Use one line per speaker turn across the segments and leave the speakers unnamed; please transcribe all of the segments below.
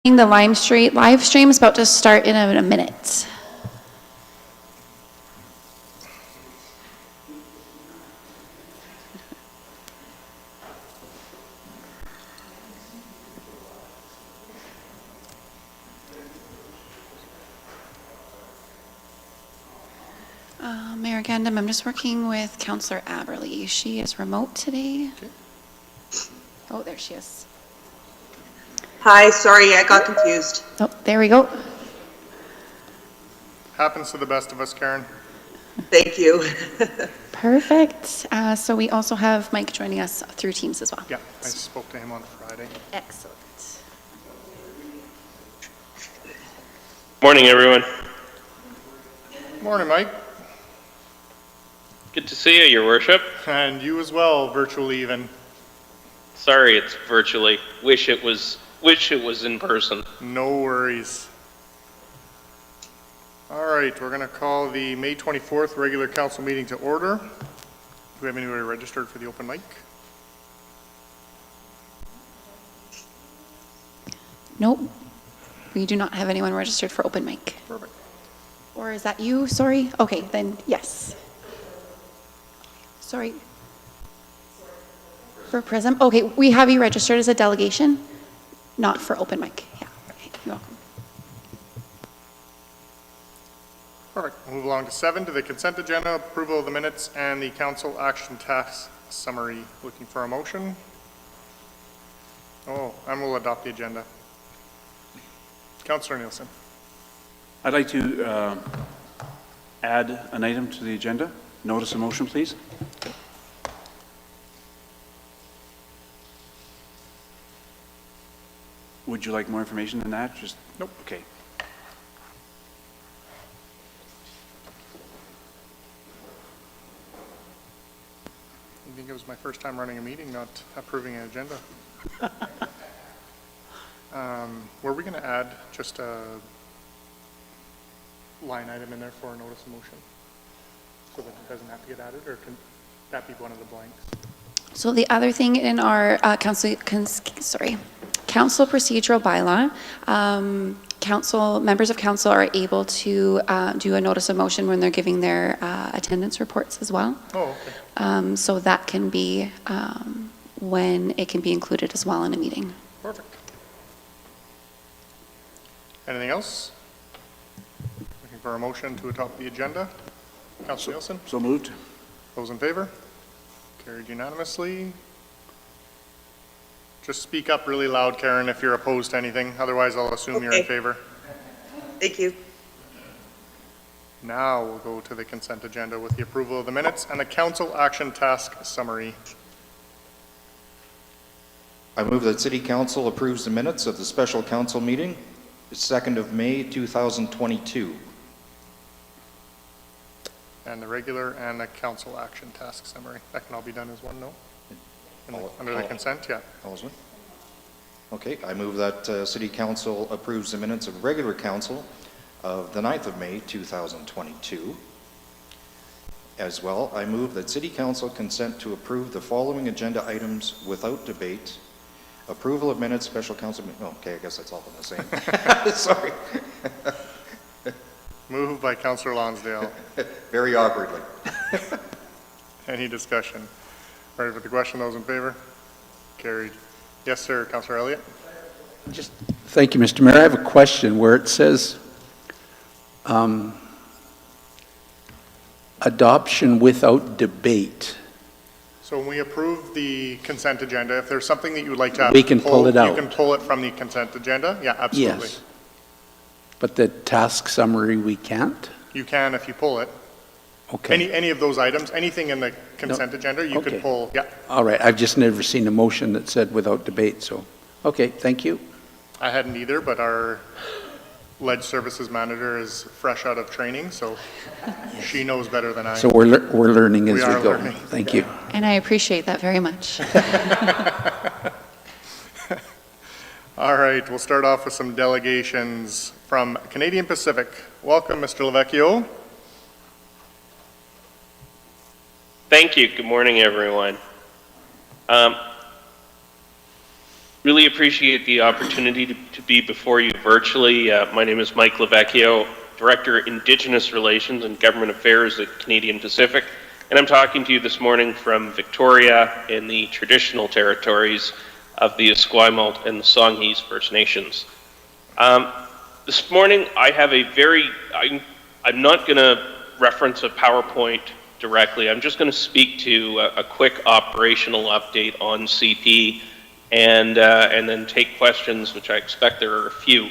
The live stream is about to start in a minute. Mayor Gandam, I'm just working with Councillor Aberly. She is remote today.
Okay.
Oh, there she is.
Hi, sorry, I got confused.
Oh, there we go.
Happens to the best of us, Karen.
Thank you.
Perfect. So we also have Mike joining us through Teams as well.
Yeah, I spoke to him on Friday.
Excellent.
Morning, everyone.
Morning, Mike.
Good to see you, Your Worship.
And you as well, virtually even.
Sorry it's virtually. Wish it was in person.
No worries. All right, we're going to call the May 24th regular council meeting to order. Do we have anybody registered for the open mic?
Nope. We do not have anyone registered for open mic.
Perfect.
Or is that you? Sorry. Okay, then yes. Sorry. For PRISM? Okay, we have you registered as a delegation, not for open mic. Yeah, okay, you're welcome.
Perfect. We'll move along to 7, to the consent agenda, approval of the minutes, and the council action task summary. Looking for a motion? Oh, and we'll adopt the agenda. Councillor Nielsen.
I'd like to add an item to the agenda. Notice of motion, please. Would you like more information than that? Just
Nope.
Okay.
I think it was my first time running a meeting, not approving an agenda. Were we going to add just a line item in there for a notice of motion? So that it doesn't have to get added, or can that be one of the blanks?
So the other thing in our council procedural bylaw, members of council are able to do a notice of motion when they're giving their attendance reports as well.
Oh, okay.
So that can be when it can be included as well in a meeting.
Perfect. Anything else? Looking for a motion to adopt the agenda. Councillor Nielsen,
So moved.
those in favor? Carried unanimously. Just speak up really loud, Karen, if you're opposed to anything. Otherwise, I'll assume you're in
Okay.
favor.
Thank you.
Now we'll go to the consent agenda with the approval of the minutes and the council action task summary.
I move that City Council approves the minutes of the special council meeting, the 2nd of May, 2022.
And the regular and the council action task summary. That can all be done as one, no? Under the consent, yeah.
Allison? Okay, I move that City Council approves the minutes of regular council of the 9th of May, 2022. As well, I move that City Council consent to approve the following agenda items without debate. Approval of minutes, special council, okay, I guess that's all in the same. Sorry.
Moved by Councillor Lonsdale.
Very awkwardly.
Any discussion? Ready for the question, those in favor? Carried. Yes, sir, Councillor Elliott?
Thank you, Mr. Mayor. I have a question where it says adoption without debate.
So when we approve the consent agenda, if there's something that you would like to have
We can pull it out.
You can pull it from the consent agenda? Yeah, absolutely.
Yes. But the task summary, we can't?
You can if you pull it.
Okay.
Any of those items, anything in the consent agenda, you
Okay.
could pull, yeah.
All right. I've just never seen a motion that said without debate, so, okay, thank you.
I hadn't either, but our ledge services manager is fresh out of training, so she knows better than I.
So we're learning as
We
we
are
go.
learning.
Thank you.
And I appreciate that very much.
All right, we'll start off with some delegations from Canadian Pacific. Welcome, Mr. Lavecchio.
Thank you. Good morning, everyone. Really appreciate the opportunity to be before you virtually. My name is Mike Lavecchio, Director of Indigenous Relations and Government Affairs at Canadian Pacific, and I'm talking to you this morning from Victoria in the traditional territories of the Esquimalt and the Songhees First Nations. This morning I have I'm not going to reference a PowerPoint directly. I'm just going to speak to a quick operational update on CP and then take questions, which I expect there are a few.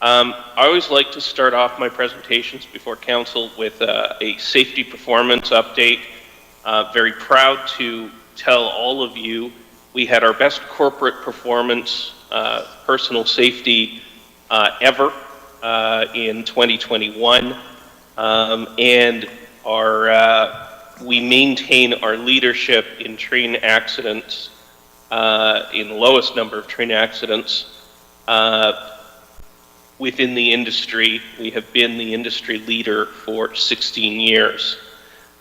I always like to start off my presentations before council with a safety performance update. Very proud to tell all of you we had our best corporate performance, personal safety ever in 2021, and we maintain our leadership in train accidents, in the lowest number of train accidents within the industry. We have been the industry leader for 16 years.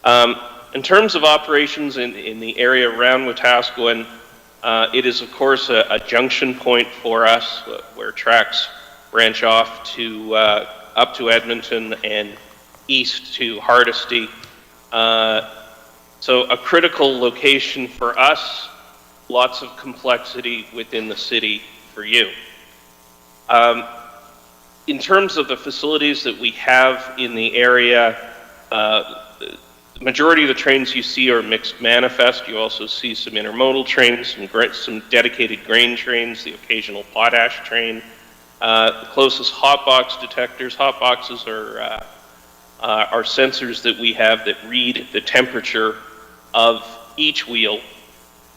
In terms of operations in the area around Wetaskiwin, it is of course a junction point for us where tracks branch off to up to Edmonton and east to Hardisty. So a critical location for us, lots of complexity within the city for you. In terms of the facilities that we have in the area, the majority of the trains you see are mixed manifest. You also see some intermodal trains, some dedicated grain trains, the occasional potash train. The closest hot box detectors. Hot boxes are sensors that we have that read the temperature of each wheel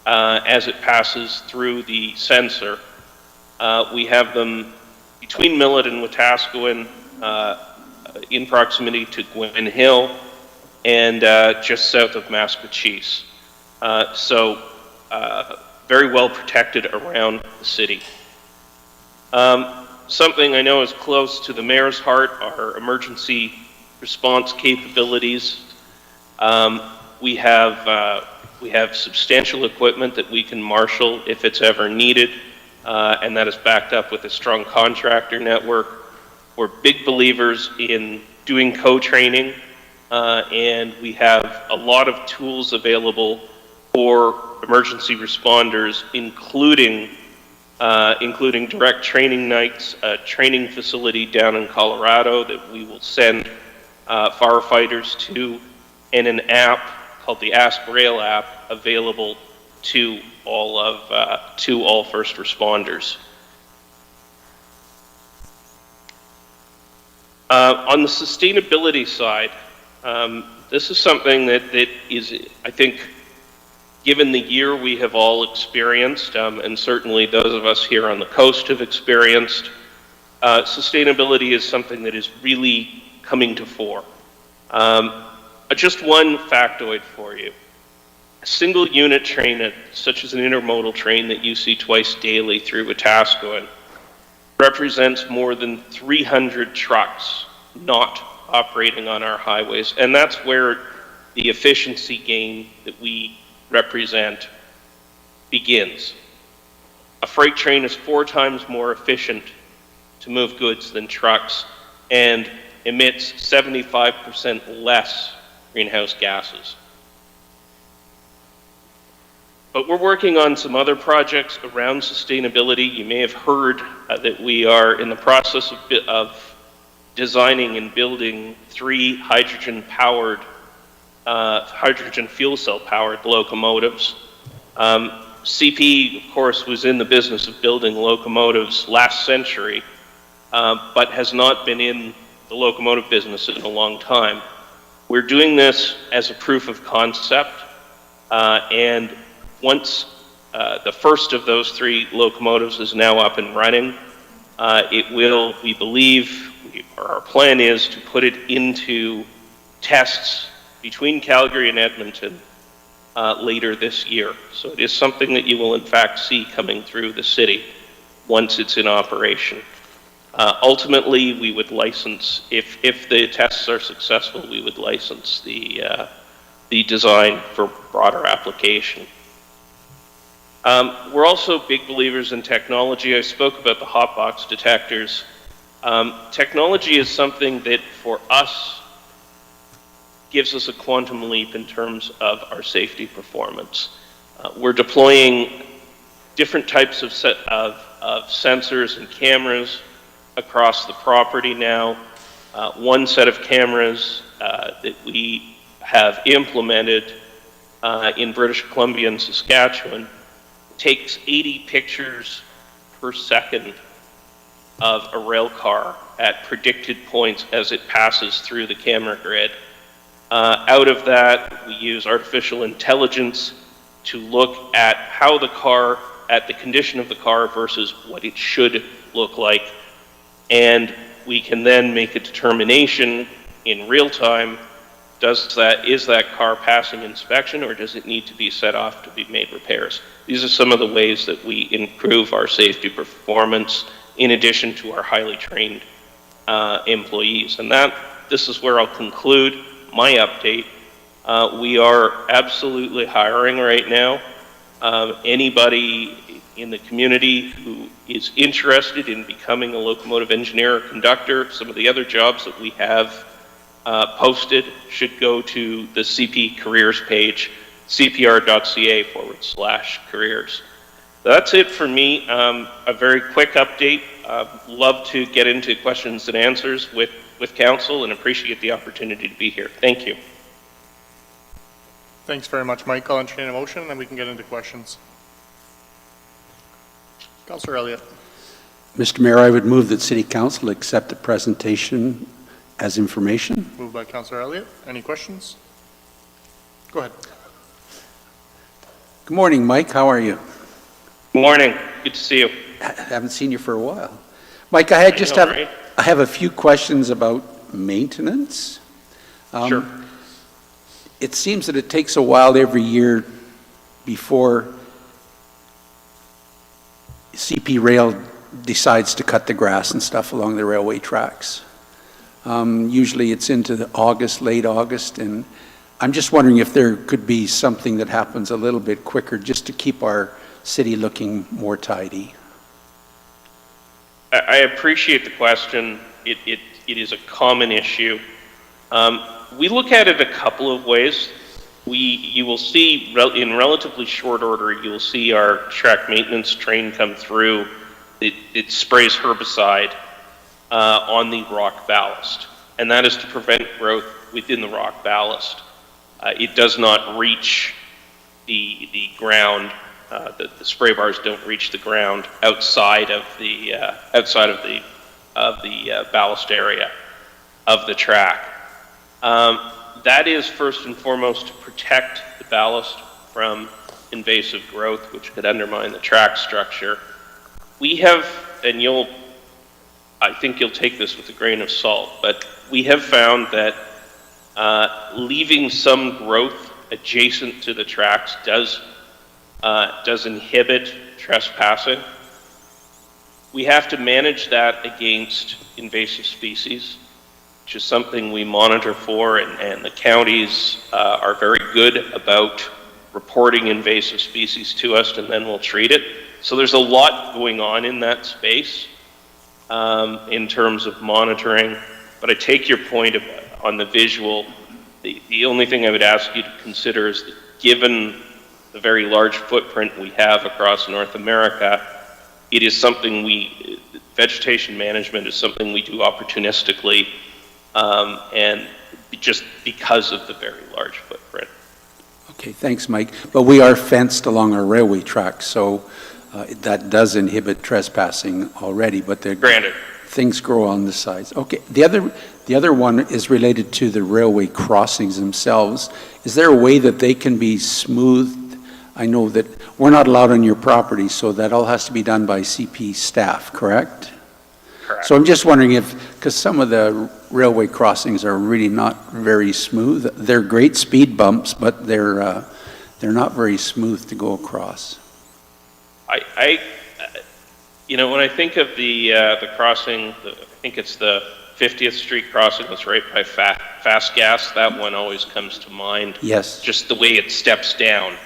as it passes through the sensor. We have them between Millet and Wetaskiwin, in proximity to Gwyn Hill, and just south of Maskwacis. So very well protected around the city. Something I know is close to the mayor's heart are emergency response capabilities. We have substantial equipment that we can marshal if it's ever needed, and that is backed up with a strong contractor network. We're big believers in doing co-training, and we have a lot of tools available for emergency responders, including direct training nights, a training facility down in Colorado that we will send firefighters to, and an app called the Ask Rail app available to all first responders. On the sustainability side, this is something that is, I think, given the year we have all experienced, and certainly those of us here on the coast have experienced, sustainability is something that is really coming to fore. Just one factoid for you. A single unit train, such as an intermodal train that you see twice daily through Wetaskiwin, represents more than 300 trucks not operating on our highways. And that's where the efficiency gain that we represent begins. A freight train is 4 times more efficient to move goods than trucks and emits 75% less greenhouse gases. But we're working on some other projects around sustainability. You may have heard that we are in the process of designing and building 3 hydrogen fuel cell powered locomotives. CP, of course, was in the business of building locomotives last century, but has not been in the locomotive business in a long time. We're doing this as a proof of concept, and once the first of those 3 locomotives is now up and running, it will, we believe, our plan is to put it into tests between Calgary and Edmonton later this year. So it is something that you will in fact see coming through the city once it's in operation. Ultimately, we would license, if the tests are successful, we would license the design for broader application. We're also big believers in technology. I spoke about the hotbox detectors. Technology is something that, for us, gives us a quantum leap in terms of our safety performance. We're deploying different types of sensors and cameras across the property now. One set of cameras that we have implemented in British Columbia and Saskatchewan takes 80 pictures per second of a rail car at predicted points as it passes through the camera grid. Out of that, we use artificial intelligence to look at how the car, at the condition of the car versus what it should look like. And we can then make a determination in real time, is that car passing inspection, or does it need to be set off to be made repairs? These are some of the ways that we improve our safety performance in addition to our highly trained employees. And this is where I'll conclude my update. We are absolutely hiring right now. Anybody in the community who is interested in becoming a locomotive engineer or conductor, some of the other jobs that we have posted should go to the CP careers page, cpr.ca/careers. That's it for me. A very quick update. Love to get into questions and answers with council and appreciate the opportunity to be here. Thank you.
Thanks very much, Mike. I'll entertain a motion, and then we can get into questions. Councillor Elliott.
Mr. Mayor, I would move that City Council accept the presentation as information.
Moved by Councillor Elliott. Any questions? Go ahead.
Good morning, Mike. How are you?
Good morning. Good to see you.
I haven't seen you for a while. Mike, I have a few questions about maintenance.
Sure.
It seems that it takes a while every year before CP Rail decides to cut the grass and stuff along the railway tracks. Usually it's into August, late August, and I'm just wondering if there could be something that happens a little bit quicker just to keep our city looking more tidy.
I appreciate the question. It is a common issue. We look at it a couple of ways. You will see in relatively short order, you will see our track maintenance train come through. It sprays herbicide on the rock ballast, and that is to prevent growth within the rock ballast. It does not reach the ground. The spray bars don't reach the ground outside of the ballast area of the track. That is first and foremost to protect the ballast from invasive growth, which could undermine the track structure. We have, and I think you'll take this with a grain of salt, but we have found that leaving some growth adjacent to the tracks does inhibit trespassing. We have to manage that against invasive species, which is something we monitor for, and the counties are very good about reporting invasive species to us, and then we'll treat it. So there's a lot going on in that space in terms of monitoring, but I take your point on the visual. The only thing I would ask you to consider is that given the very large footprint we have across North America, it is something vegetation management is something we do opportunistically, and just because of the very large footprint.
Okay, thanks, Mike. But we are fenced along our railway tracks, so that does inhibit trespassing already, but
Granted.
things grow on the sides. Okay, the other one is related to the railway crossings themselves. Is there a way that they can be smoothed? I know that we're not allowed on your property, so that all has to be done by CP staff, correct?
Correct.
So I'm just wondering because some of the railway crossings are really not very smooth. They're great speed bumps, but they're not very smooth to go across.
When I think of the crossing, I think it's the 50th Street crossing that's right by Fast Gas. That one always comes to mind.
Yes.
Just the way it steps down.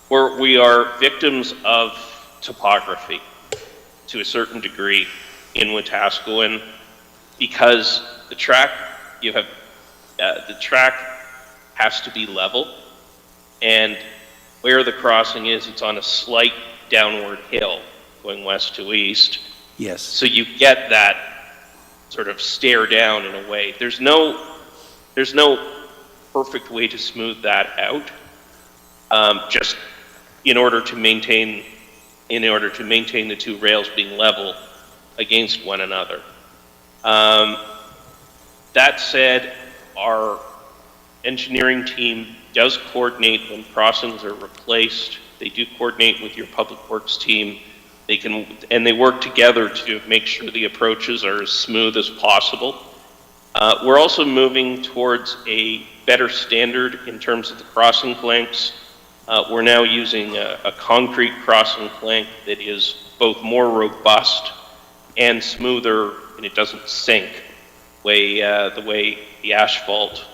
we are victims of topography to a certain degree in Wetaskiwin, because the track has to be level, and where the crossing is, it's on a slight downward hill going west to east.
Yes.
So you get that sort of stare down in a way. There's no perfect way to smooth that out. Just in order to maintain the two rails being level against one another. That said, our engineering team does coordinate when crossings are replaced. They do coordinate with your public works team. They work together to make sure the approaches are as smooth as possible. We're also moving towards a better standard in terms of the crossing planks. We're now using a concrete crossing plank that is both more robust and smoother, and it doesn't sink the way the asphalt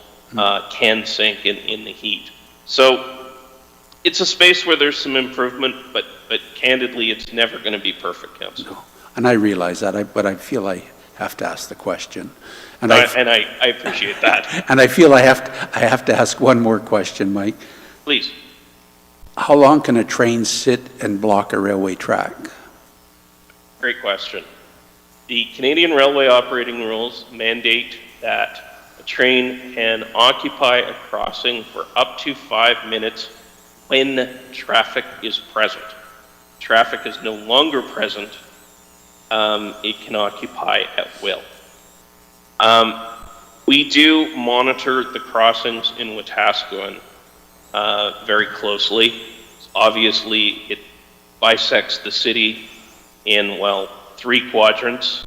can sink in the heat. So it's a space where there's some improvement, but candidly, it's never going to be perfect, Councillor.
No. And I realize that, but I feel I have to ask the question. And
I appreciate that.
And I feel I have to ask one more question, Mike.
Please.
How long can a train sit and block a railway track?
Great question. The Canadian Railway Operating Rules mandate that a train can occupy a crossing for up to 5 minutes when traffic is present. Traffic is no longer present, it can occupy at will. We do monitor the crossings in Wetaskiwin very closely. Obviously, it bisects the city in, well, 3 quadrants.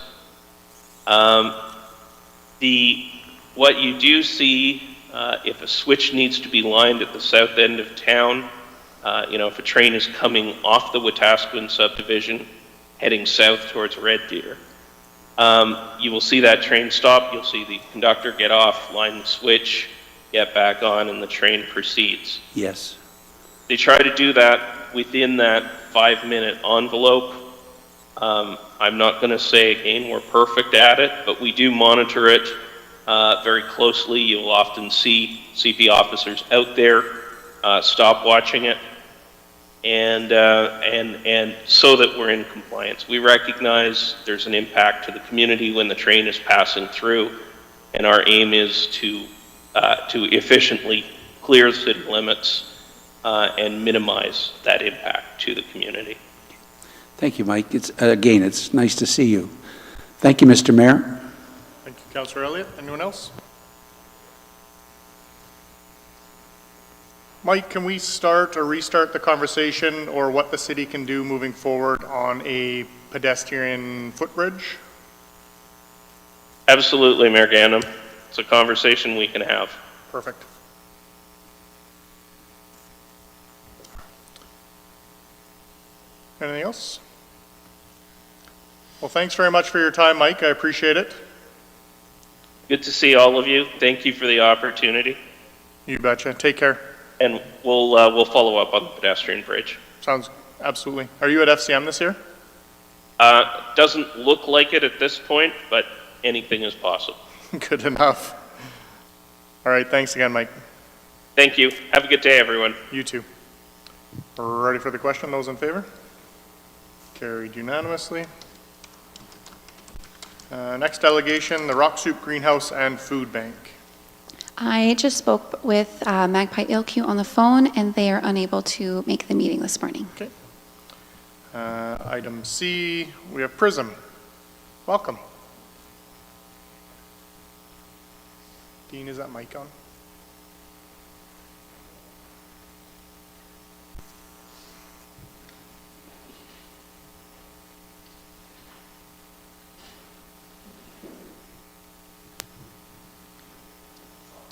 What you do see, if a switch needs to be lined at the south end of town, if a train is coming off the Wetaskiwin subdivision, heading south towards Red Deer, you will see that train stop. You'll see the conductor get off, line the switch, get back on, and the train proceeds.
Yes.
They try to do that within that 5-minute envelope. I'm not going to say, again, we're perfect at it, but we do monitor it very closely. You'll often see CP officers out there stop watching it, and so that we're in compliance. We recognize there's an impact to the community when the train is passing through, and our aim is to efficiently clear city limits and minimize that impact to the community.
Thank you, Mike. It's nice to see you. Thank you, Mr. Mayor.
Thank you, Councillor Elliott. Anyone else? Mike, can we start or restart the conversation or what the city can do moving forward on a pedestrian footbridge?
Absolutely, Mayor Gandam. It's a conversation we can have.
Perfect. Anything else? Well, thanks very much for your time, Mike. I appreciate it.
Good to see all of you. Thank you for the opportunity.
You betcha. Take care.
And we'll follow up on the pedestrian bridge.
Sounds absolutely. Are you at FCM this year?
Doesn't look like it at this point, but anything is possible.
Good enough. All right. Thanks again, Mike.
Thank you. Have a good day, everyone.
You too. Ready for the question? Those in favor? Carried unanimously. Next delegation, the Rock Soup Greenhouse and Food Bank.
I just spoke with Magpie ILQ on the phone, and they are unable to make the meeting this morning.
Okay. Item C, we have PRISM. Welcome. Dean, is that mic on?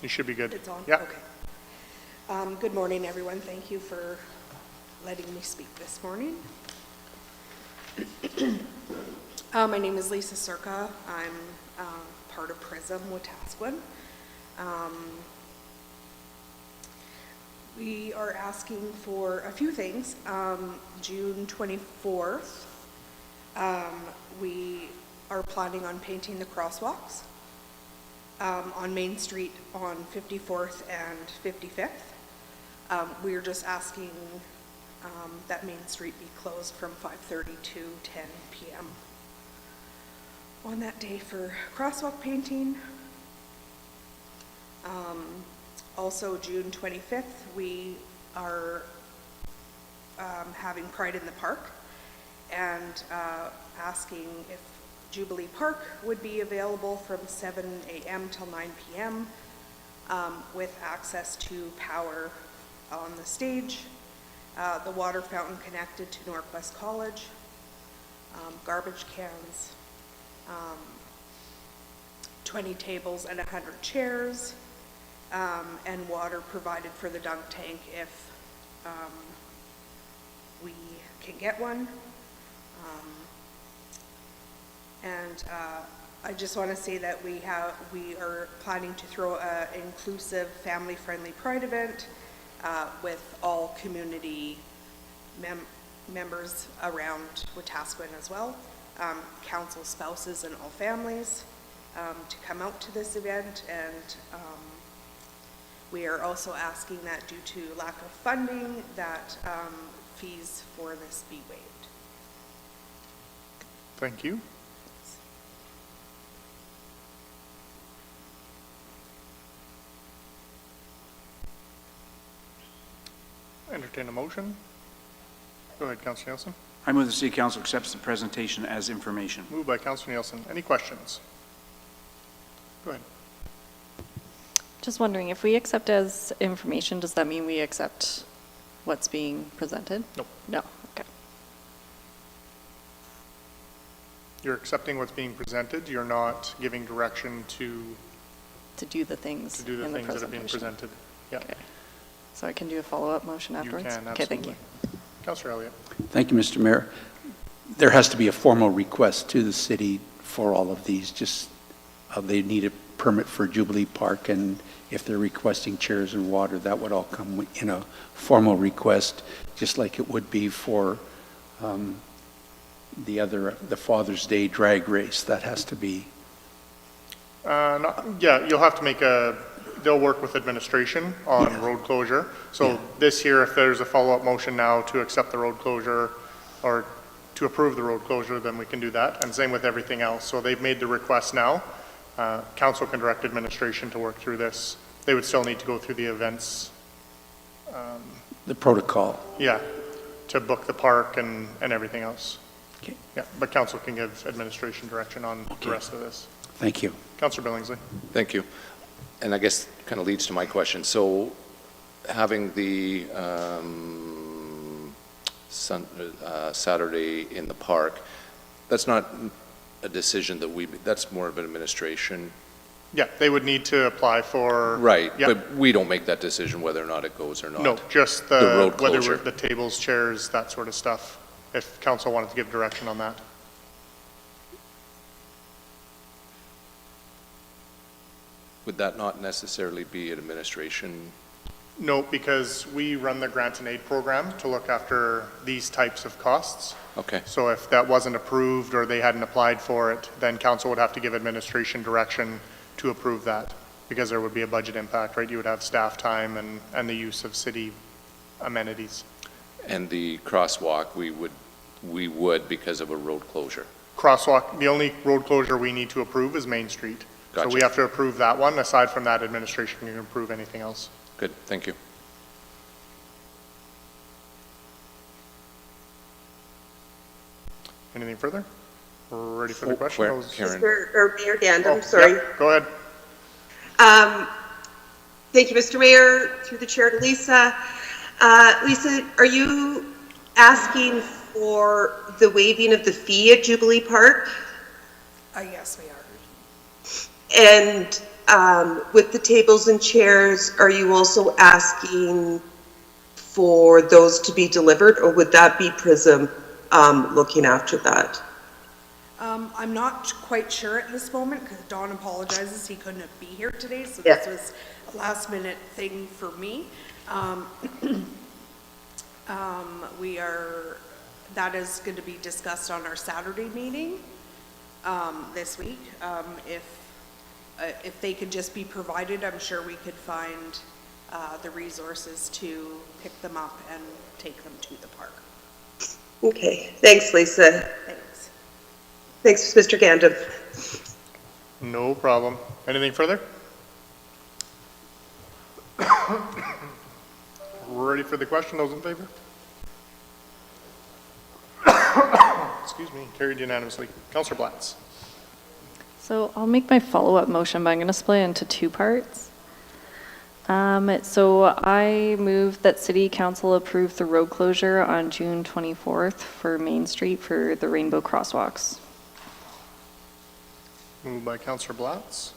You should be good.
It's on?
Yeah.
Okay. Good morning, everyone. Thank you for letting me speak this morning. My name is Lisa Circa. I'm part of PRISM Wetaskiwin. We are asking for a few things. June 24th, we are planning on painting the crosswalks on Main Street on 54th and 55th. We are just asking that Main Street be closed from 5:30 to 10 p.m. on that day for crosswalk painting. Also, June 25th, we are having Pride in the Park and asking if Jubilee Park would be available from 7 a.m. till 9 p.m. With access to power on the stage, the water fountain connected to Northwest College, garbage cans, 20 tables and 100 chairs, and water provided for the dunk tank if we can get one. I just want to say that we are planning to throw an inclusive, family-friendly Pride event with all community members around Wetaskiwin as well, council spouses and all families to come out to this event. And we are also asking that due to lack of funding, that fees for this be waived.
Thank you. Entertain a motion. Go ahead, Councillor Nielsen.
I move the City Council accepts the presentation as information.
Moved by Councillor Nielsen. Any questions? Go ahead.
Just wondering, if we accept as information, does that mean we accept what's being presented?
Nope.
No, okay.
You're accepting what's being presented. You're not giving direction to
Do the things
do the
in
things that are being
presentation.
presented. Yeah,
Okay. So I can do a follow-up motion
you
afterwards?
can,
Okay, thank
absolutely.
you.
Councillor Elliott.
Thank you, Mr. Mayor. There has to be a formal request to the city for all of these, just they need a permit for Jubilee Park, and if they're requesting chairs and water, that would all come in a formal request, just like it would be for the Father's Day drag race. That has to be.
Yeah, you'll have to make they'll work with administration on road closure. So this year, if there's a follow-up motion now to accept the road closure or to approve the road closure, then we can do that. And same with everything else. So they've made the request now. Council can direct administration to work through this. They would still need to go through the events.
The protocol.
Yeah, to book the park and everything else.
Okay.
Yeah, but council can give administration direction on the
Okay.
rest of this.
Thank you.
Councillor Billingsley.
Thank you. And I guess kind of leads to my question. So having the Saturday in the park, that's not a decision that that's more of an administration.
Yeah, they would need to apply for.
Right,
Yeah.
but we don't make that decision whether or not it goes or not.
No, just
The road
whether
closure.
the tables, chairs, that sort of stuff, if council wanted to give direction on that.
Would that not necessarily be an administration?
No, because we run the grant and aid program to look after these types of costs.
Okay,
So if that wasn't approved or they hadn't applied for it, then council would have to give administration direction to approve that, because there would be a budget impact, right? You would have staff time and the use of city amenities.
and the crosswalk, we would because of a road closure.
Crosswalk, the only road closure we need to approve is Main Street. So we
Gotcha.
have to approve that one. Aside from that, administration can approve anything else.
Good, thank you.
Anything further? We're ready for the
Oh,
question?
where-
Those-
Karen.
Mayor Gandam,
Oh,
sorry.
yeah, go ahead.
Thank you, Mr. Mayor, through the chair to Lisa. Lisa, are you asking for the waiving of the fee at Jubilee Park?
Yes, we are.
And with the tables and chairs, are you also asking for those to be delivered, or would that be PRISM looking after that?
I'm not quite sure at this moment, because Don apologizes, he couldn't be here today, so
Yeah.
this was a last minute thing for me. That is going to be discussed on our Saturday meeting this week. If they could just be provided, I'm sure we could find the resources to pick them up and take them to the park.
Okay, thanks, Lisa.
Thanks.
Thanks, Mr. Gandon.
No problem. Anything further? Ready for the question, those in favor? Excuse me, carried unanimously. Councillor Blatz.
So I'll make my follow-up motion, but I'm going to split it into two parts. So I move that City Council approve the road closure on June 24th for Main Street for the Rainbow Crosswalks.
Moved by Councillor Blatz.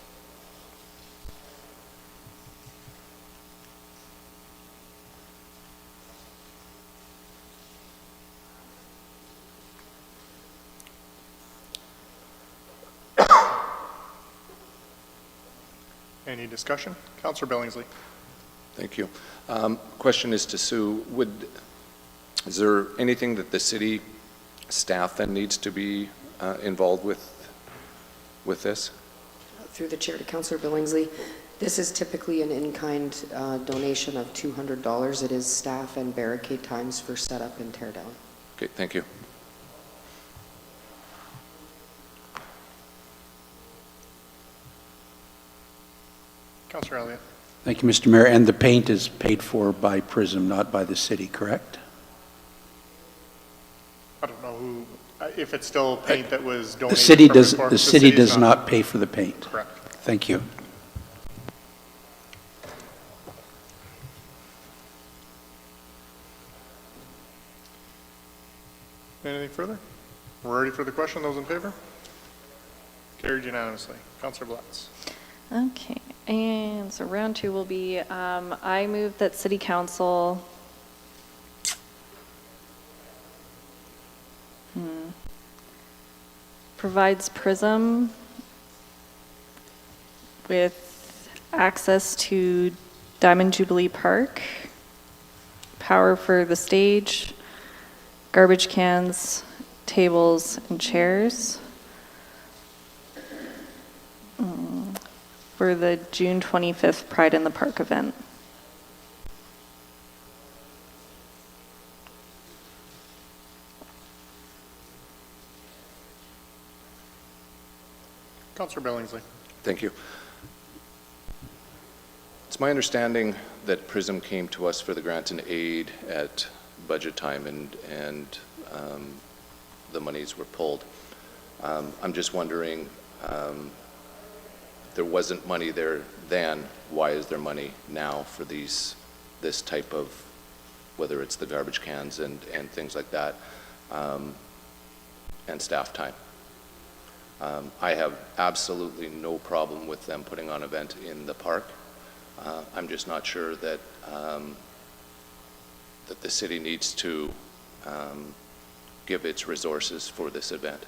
Any discussion? Councillor Billingsley.
Thank you. Question is to Sue. Is there anything that the city staff then needs to be involved with this?
Through the chair to Councillor Billingsley, this is typically an in-kind donation of $200. It is staff and barricade times for setup and tear down.
Okay, thank you.
Councillor Elliott.
Thank you, Mr. Mayor. And the paint is paid for by PRISM, not by the city, correct?
I don't know who, if it's still paint that was donated.
The city does not pay for the paint.
Correct.
Thank you.
Anything further? We're ready for the question, those in favor? Carried unanimously. Councillor Blatz.
Okay, and so round two will be, I move that City Council provides PRISM with access to Diamond Jubilee Park, power for the stage, garbage cans, tables, and chairs for the June 25th Pride in the Park event.
Councillor Billingsley.
Thank you. It's my understanding that PRISM came to us for the grant and aid at budget time and the monies were pulled. I'm just wondering, there wasn't money there then, why is there money now for this type of, whether it's the garbage cans and things like that, and staff time? I have absolutely no problem with them putting on an event in the park. I'm just not sure that that the city needs to give its resources for this event,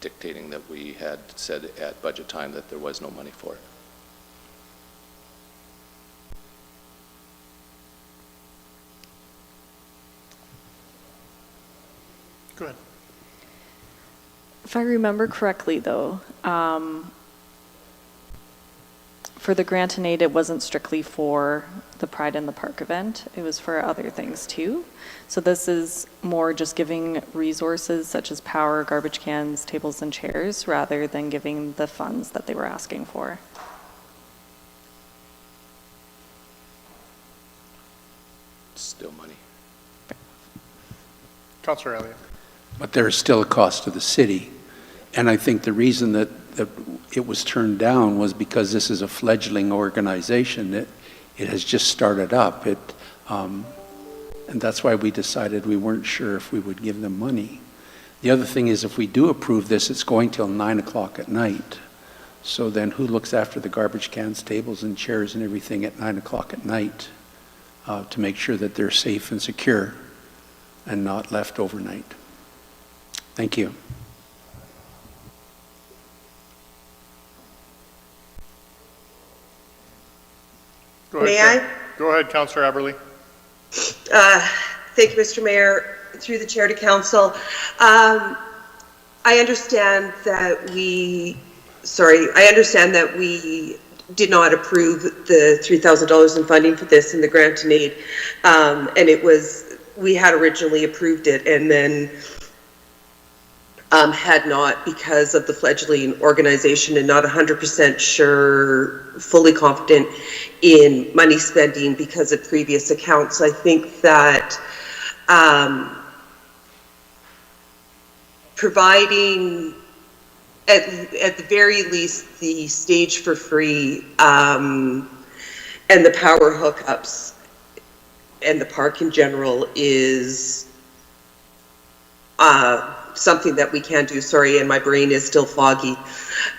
dictating that we had said at budget time that there was no money for it.
Go ahead.
If I remember correctly, though, for the grant and aid, it wasn't strictly for the Pride in the Park event. It was for other things, too. So this is more just giving resources such as power, garbage cans, tables, and chairs, rather than giving the funds that they were asking for.
Still money.
Councillor Elliott.
But there is still a cost to the city. And I think the reason that it was turned down was because this is a fledgling organization. It has just started up. And that's why we decided we weren't sure if we would give them money. The other thing is, if we do approve this, it's going till 9 o'clock at night. So then who looks after the garbage cans, tables, and chairs and everything at 9 o'clock at night to make sure that they're safe and secure and not left overnight? Thank you.
Go ahead,
May
Coun-
I?
Go ahead, Councillor Aberley.
Thank you, Mr. Mayor. Through the chair to council. I understand that we did not approve the $3,000 in funding for this in the grant and aid. And we had originally approved it and then had not because of the fledgling organization and not 100% sure, fully confident in money spending because of previous accounts. I think that providing at the very least the stage for free and the power hookups and the park in general is something that we can do. Sorry, and my brain is still foggy.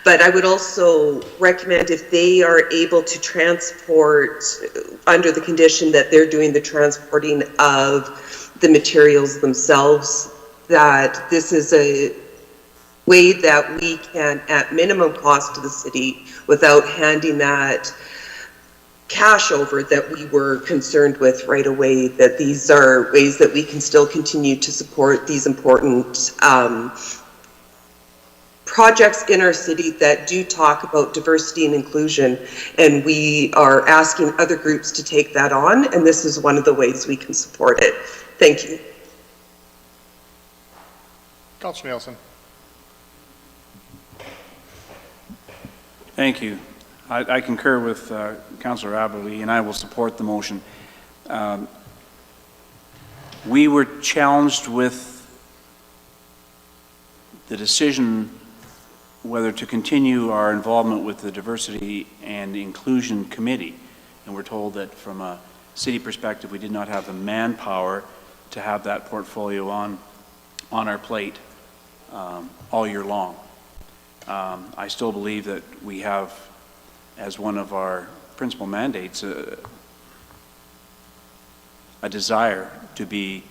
But I would also recommend if they are able to transport under the condition that they're doing the transporting of the materials themselves, that this is a way that we can, at minimum cost to the city, without handing that cash over that we were concerned with right away, that these are ways that we can still continue to support these important projects in our city that do talk about diversity and inclusion, and we are asking other groups to take that on, and this is one of the ways we can support it. Thank you.
Councillor Nielsen.
Thank you. I concur with Councillor Aberley, and I will support the motion. We were challenged with the decision whether to continue our involvement with the Diversity and Inclusion Committee, and we're told that from a city perspective, we did not have the manpower to have that portfolio on our plate all year long. I still believe that we have, as one of our principal mandates, a desire to be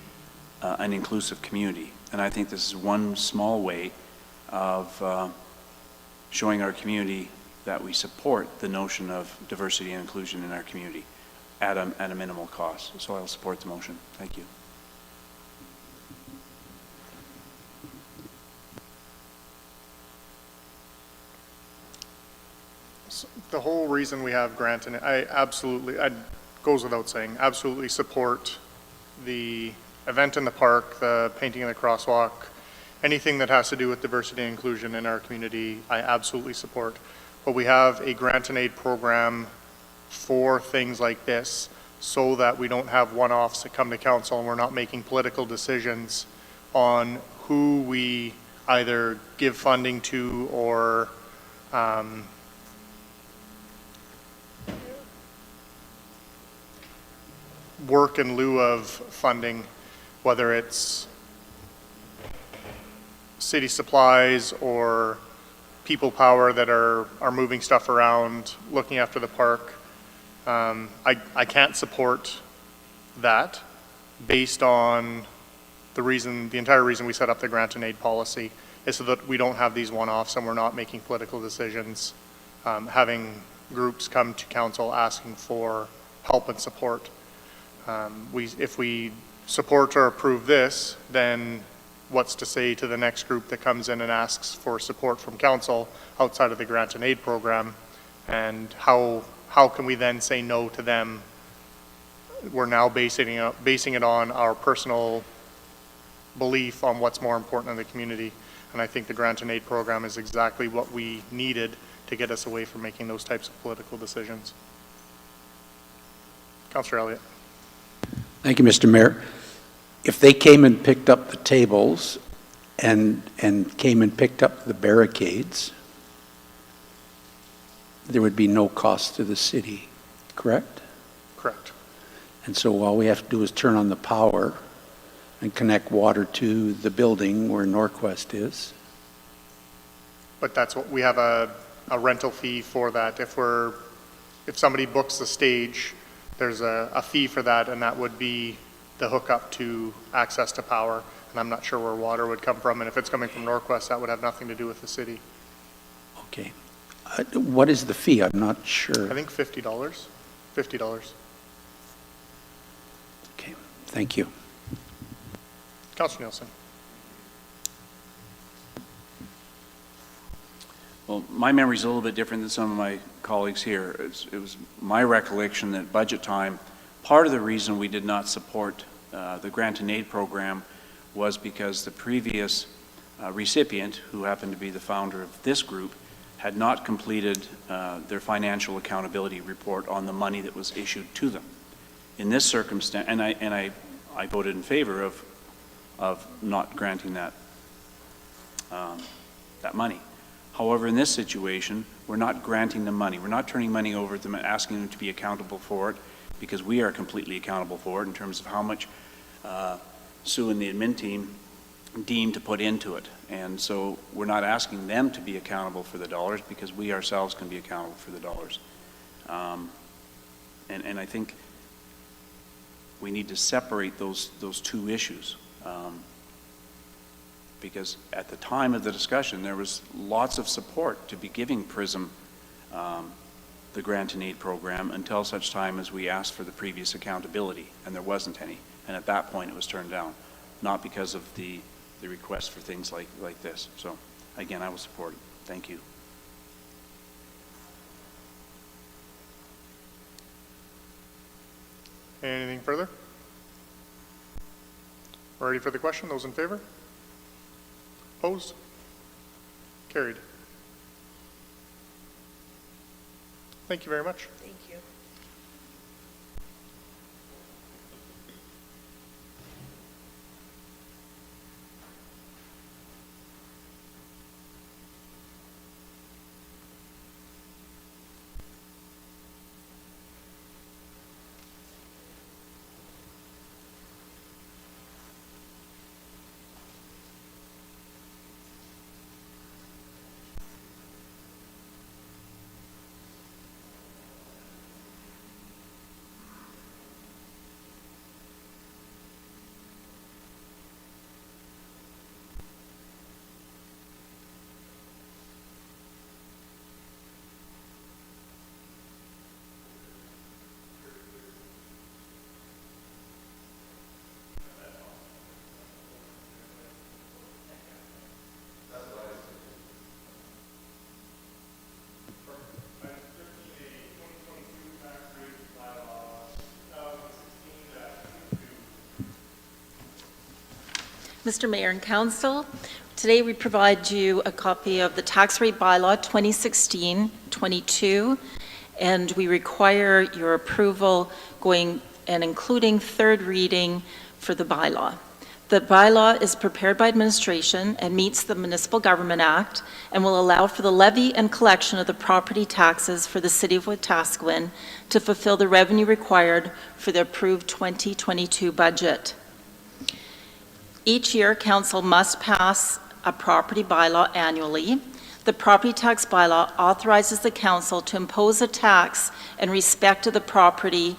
an inclusive community. And I think this is one small way of showing our community that we support the notion of diversity and inclusion in our community at a minimal cost. So I'll support the motion. Thank you.
The whole reason we have grant, and it goes without saying, absolutely support the event in the park, the painting in the crosswalk, anything that has to do with diversity and inclusion in our community, I absolutely support. But we have a grant and aid program for things like this so that we don't have one-offs that come to council and we're not making political decisions on who we either give funding to or work in lieu of funding, whether it's city supplies or people power that are moving stuff around, looking after the park. I can't support that based on the entire reason we set up the grant and aid policy is so that we don't have these one-offs and we're not making political decisions, having groups come to council asking for help and support. If we support or approve this, then what's to say to the next group that comes in and asks for support from council outside of the grant and aid program? And how can we then say no to them? We're now basing it on our personal belief on what's more important in the community. And I think the grant and aid program is exactly what we needed to get us away from making those types of political decisions. Councillor Elliott.
Thank you, Mr. Mayor. If they came and picked up the tables and came and picked up the barricades, there would be no cost to the city, correct?
Correct.
And so all we have to do is turn on the power and connect water to the building where Norquest is.
But that's what we have a rental fee for that. If somebody books the stage, there's a fee for that, and that would be the hookup to access to power. and I'm not sure where water would come from, and if it's coming from Norquest, that would have nothing to do with the city.
Okay. What is the fee? I'm not sure.
I think $50. $50.
Okay, thank you.
Councillor Nielsen.
Well, my memory's a little bit different than some of my colleagues here. It was my recollection that budget time, part of the reason we did not support the grant and aid program was because the previous recipient, who happened to be the founder of this group, had not completed their financial accountability report on the money that was issued to them. In this circumstance, and I voted in favor of not granting that that money. However, in this situation, we're not granting them money. We're not turning money over to them and asking them to be accountable for it, because we are completely accountable for it in terms of how much Sue and the admin team deem to put into it. And so we're not asking them to be accountable for the dollars, because we ourselves can be accountable for the dollars. And I think we need to separate those two issues. Because at the time of the discussion, there was lots of support to be giving PRISM the grant and aid program until such time as we asked for the previous accountability, and there wasn't any. And at that point, it was turned down, not because of the request for things like this. So again, I will support it. Thank you.
Anything further? We're ready for the question. Those in favor? Opposed? Carried. Thank you very much.
Thank you.
Mr. Mayor and Council, today we provide you a copy of the Tax Rate Bylaw 2016-22, and we require your approval going and including third reading for the bylaw. The bylaw is prepared by administration and meets the Municipal Government Act and will allow for the levy and collection of the property taxes for the City of Wetaskiwin to fulfill the revenue required for the approved 2022 budget. Each year, Council must pass a property bylaw annually. The property tax bylaw authorizes the Council to impose a tax in respect of the property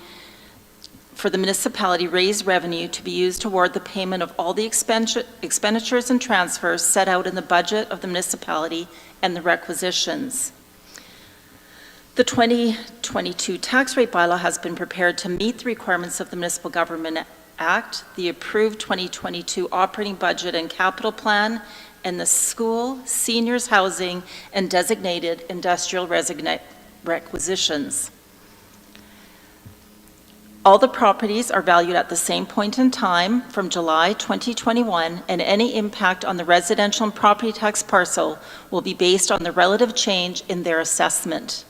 for the municipality raised revenue to be used toward the payment of all the expenditures and transfers set out in the budget of the municipality and the requisitions. The 2022 tax rate bylaw has been prepared to meet the requirements of the Municipal Government Act, the approved 2022 operating budget and capital plan, and the school, seniors housing, and designated industrial requisitions. All the properties are valued at the same point in time from July 2021, and any impact on the residential and property tax parcel will be based on the relative change in their assessment.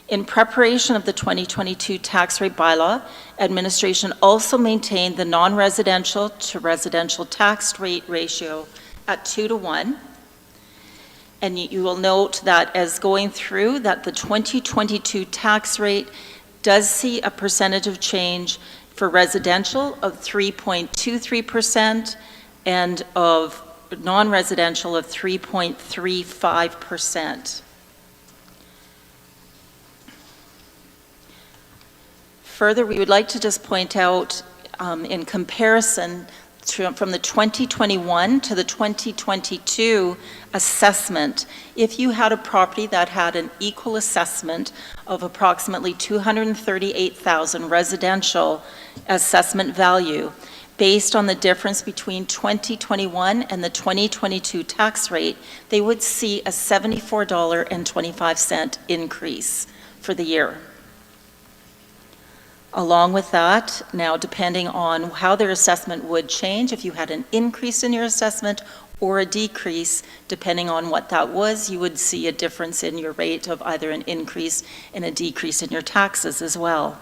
In preparation of the 2022 tax rate bylaw, administration also maintained the non-residential to residential tax rate ratio at 2:1. And you will note that as going through that the 2022 tax rate does see a percentage of change for residential of 3.23% and of non-residential of 3.35%. Further, we would like to just point out in comparison from the 2021 to the 2022 assessment, if you had a property that had an equal assessment of approximately $238,000 residential assessment value, based on the difference between 2021 and the 2022 tax rate, they would see a $74.25 increase for the year. Along with that, now depending on how their assessment would change, if you had an increase in your assessment or a decrease, depending on what that was, you would see a difference in your rate of either an increase and a decrease in your taxes as well.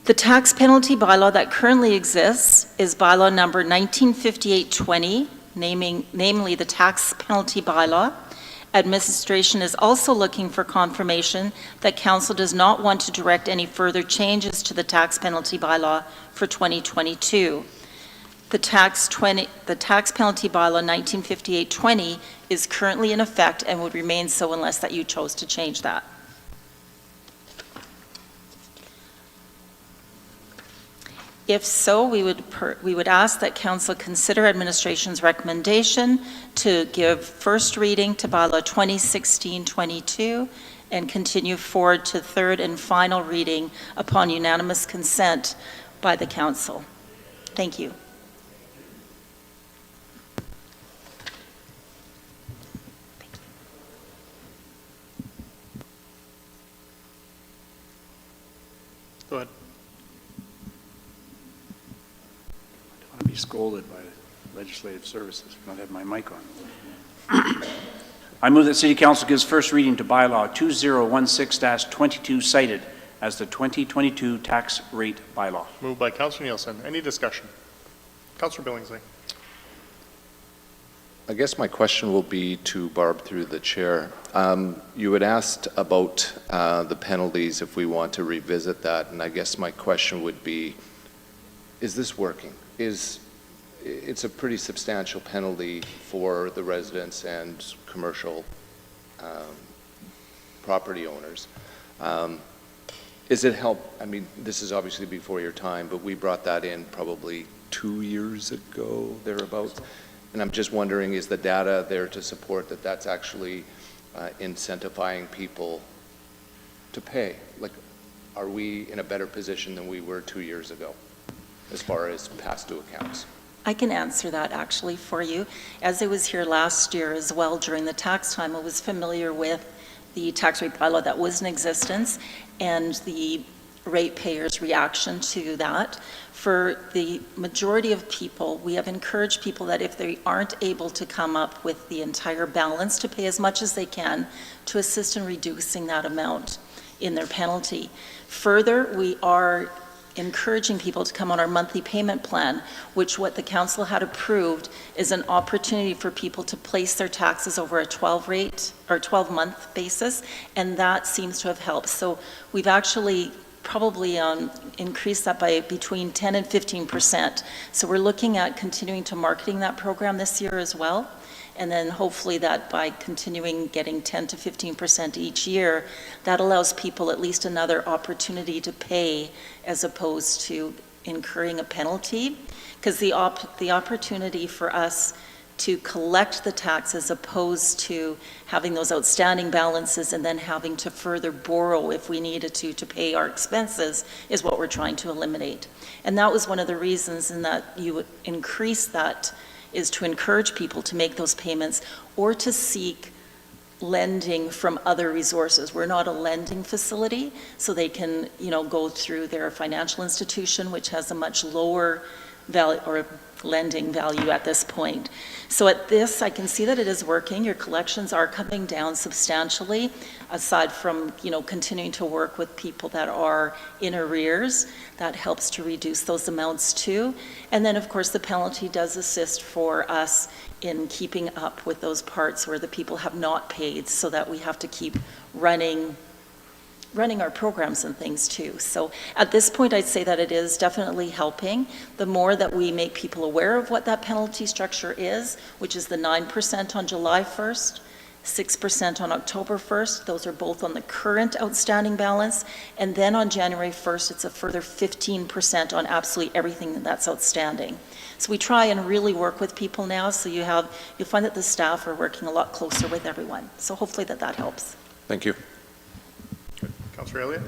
The tax penalty bylaw that currently exists is bylaw number 1958-20, namely the tax penalty bylaw. Administration is also looking for confirmation that Council does not want to direct any further changes to the tax penalty bylaw for 2022. The tax penalty bylaw 1958-20 is currently in effect and would remain so unless that you chose to change that. If so, we would ask that Council consider Administration's recommendation to give first reading to bylaw 2016-22 and continue forward to third and final reading upon unanimous consent by the Council. Thank you.
Go ahead.
I want to be scolded by legislative services for not having my mic on. I move that City Council gives first reading to bylaw 2016-22 cited as the 2022 tax rate bylaw.
Moved by Councillor Nielsen. Any discussion? Councillor Billingsley.
I guess my question will be to Barb through the chair. You had asked about the penalties if we want to revisit that, and I guess my question would be, is this working? It's a pretty substantial penalty for the residents and commercial property owners. Is it I mean, this is obviously before your time, but we brought that in probably 2 years ago, thereabouts. And I'm just wondering, is the data there to support that that's actually incentivizing people to pay? Like, are we in a better position than we were 2 years ago as far as past due accounts?
I can answer that actually for you. As I was here last year as well during the tax time, I was familiar with the tax rate bylaw that was in existence and the ratepayers' reaction to that. For the majority of people, we have encouraged people that if they aren't able to come up with the entire balance to pay as much as they can, to assist in reducing that amount in their penalty. Further, we are encouraging people to come on our monthly payment plan, which what the council had approved is an opportunity for people to place their taxes over a 12-month basis, and that seems to have helped. So we've actually probably increase that by between 10 and 15%. So we're looking at continuing to marketing that program this year as well. And then hopefully that by continuing getting 10 to 15% each year, that allows people at least another opportunity to pay as opposed to incurring a penalty. Because the opportunity for us to collect the tax as opposed to having those outstanding balances and then having to further borrow if we needed to pay our expenses is what we're trying to eliminate. And that was one of the reasons in that you would increase that, is to encourage people to make those payments or to seek lending from other resources. We're not a lending facility, so they can, go through their financial institution, which has a much lower value or lending value at this point. So at this, I can see that it is working. Your collections are coming down substantially, aside from, continuing to work with people that are in arrears. That helps to reduce those amounts too. And then, of course, the penalty does assist for us in keeping up with those parts where the people have not paid, so that we have to keep running our programs and things too. So at this point, I'd say that it is definitely helping. The more that we make people aware of what that penalty structure is, which is the 9% on July 1st, 6% on October 1st. Those are both on the current outstanding balance. And then on January 1st, it's a further 15% on absolutely everything that's outstanding. So we try and really work with people now, so you'll find that the staff are working a lot closer with everyone. So hopefully that helps.
Thank you.
Councillor Elliott?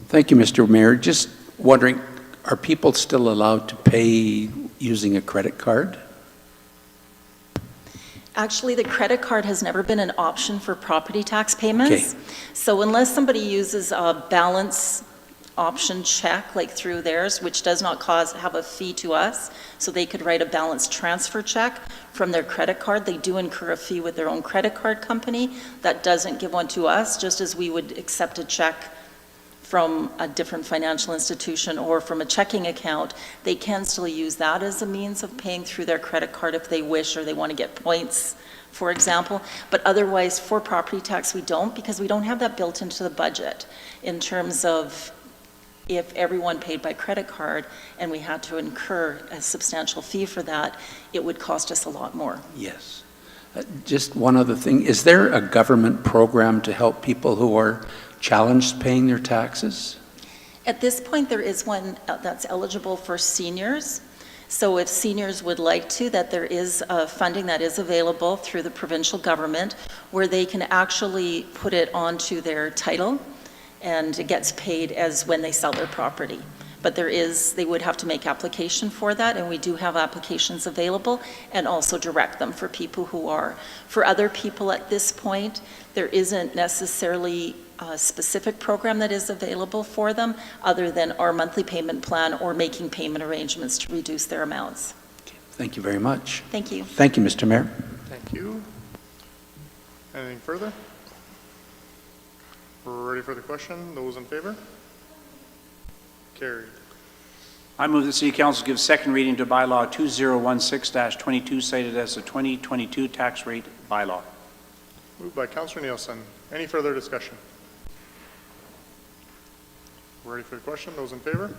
Thank you, Mr. Mayor. Just wondering, are people still allowed to pay using a credit card?
Actually, the credit card has never been an option for property tax payments.
Okay.
So unless somebody uses a balance option check, like through theirs, which does not have a fee to us, so they could write a balance transfer check from their credit card. They do incur a fee with their own credit card company. That doesn't give one to us, just as we would accept a check from a different financial institution or from a checking account. They can still use that as a means of paying through their credit card if they wish, or they want to get points, for example. But otherwise, for property tax, we don't, because we don't have that built into the budget in terms of if everyone paid by credit card and we had to incur a substantial fee for that, it would cost us a lot more.
Yes. Just one other thing. Is there a government program to help people who are challenged paying their taxes?
At this point, there is one that's eligible for seniors. So if seniors would like to, that there is funding that is available through the provincial government where they can actually put it onto their title, and it gets paid as when they sell their property. But they would have to make application for that, and we do have applications available, and also direct them for people who are. For other people at this point, there isn't necessarily a specific program that is available for them, other than our monthly payment plan or making payment arrangements to reduce their amounts.
Thank you very much.
Thank you.
Thank you, Mr. Mayor.
Thank you. Anything further? We're ready for the question. Those in favor? Carried.
I move that City Council give second reading to Bylaw 2016-22, cited as the 2022 Tax Rate Bylaw.
Moved by Councillor Nielsen. Any further discussion? Ready for the question? Those in favor?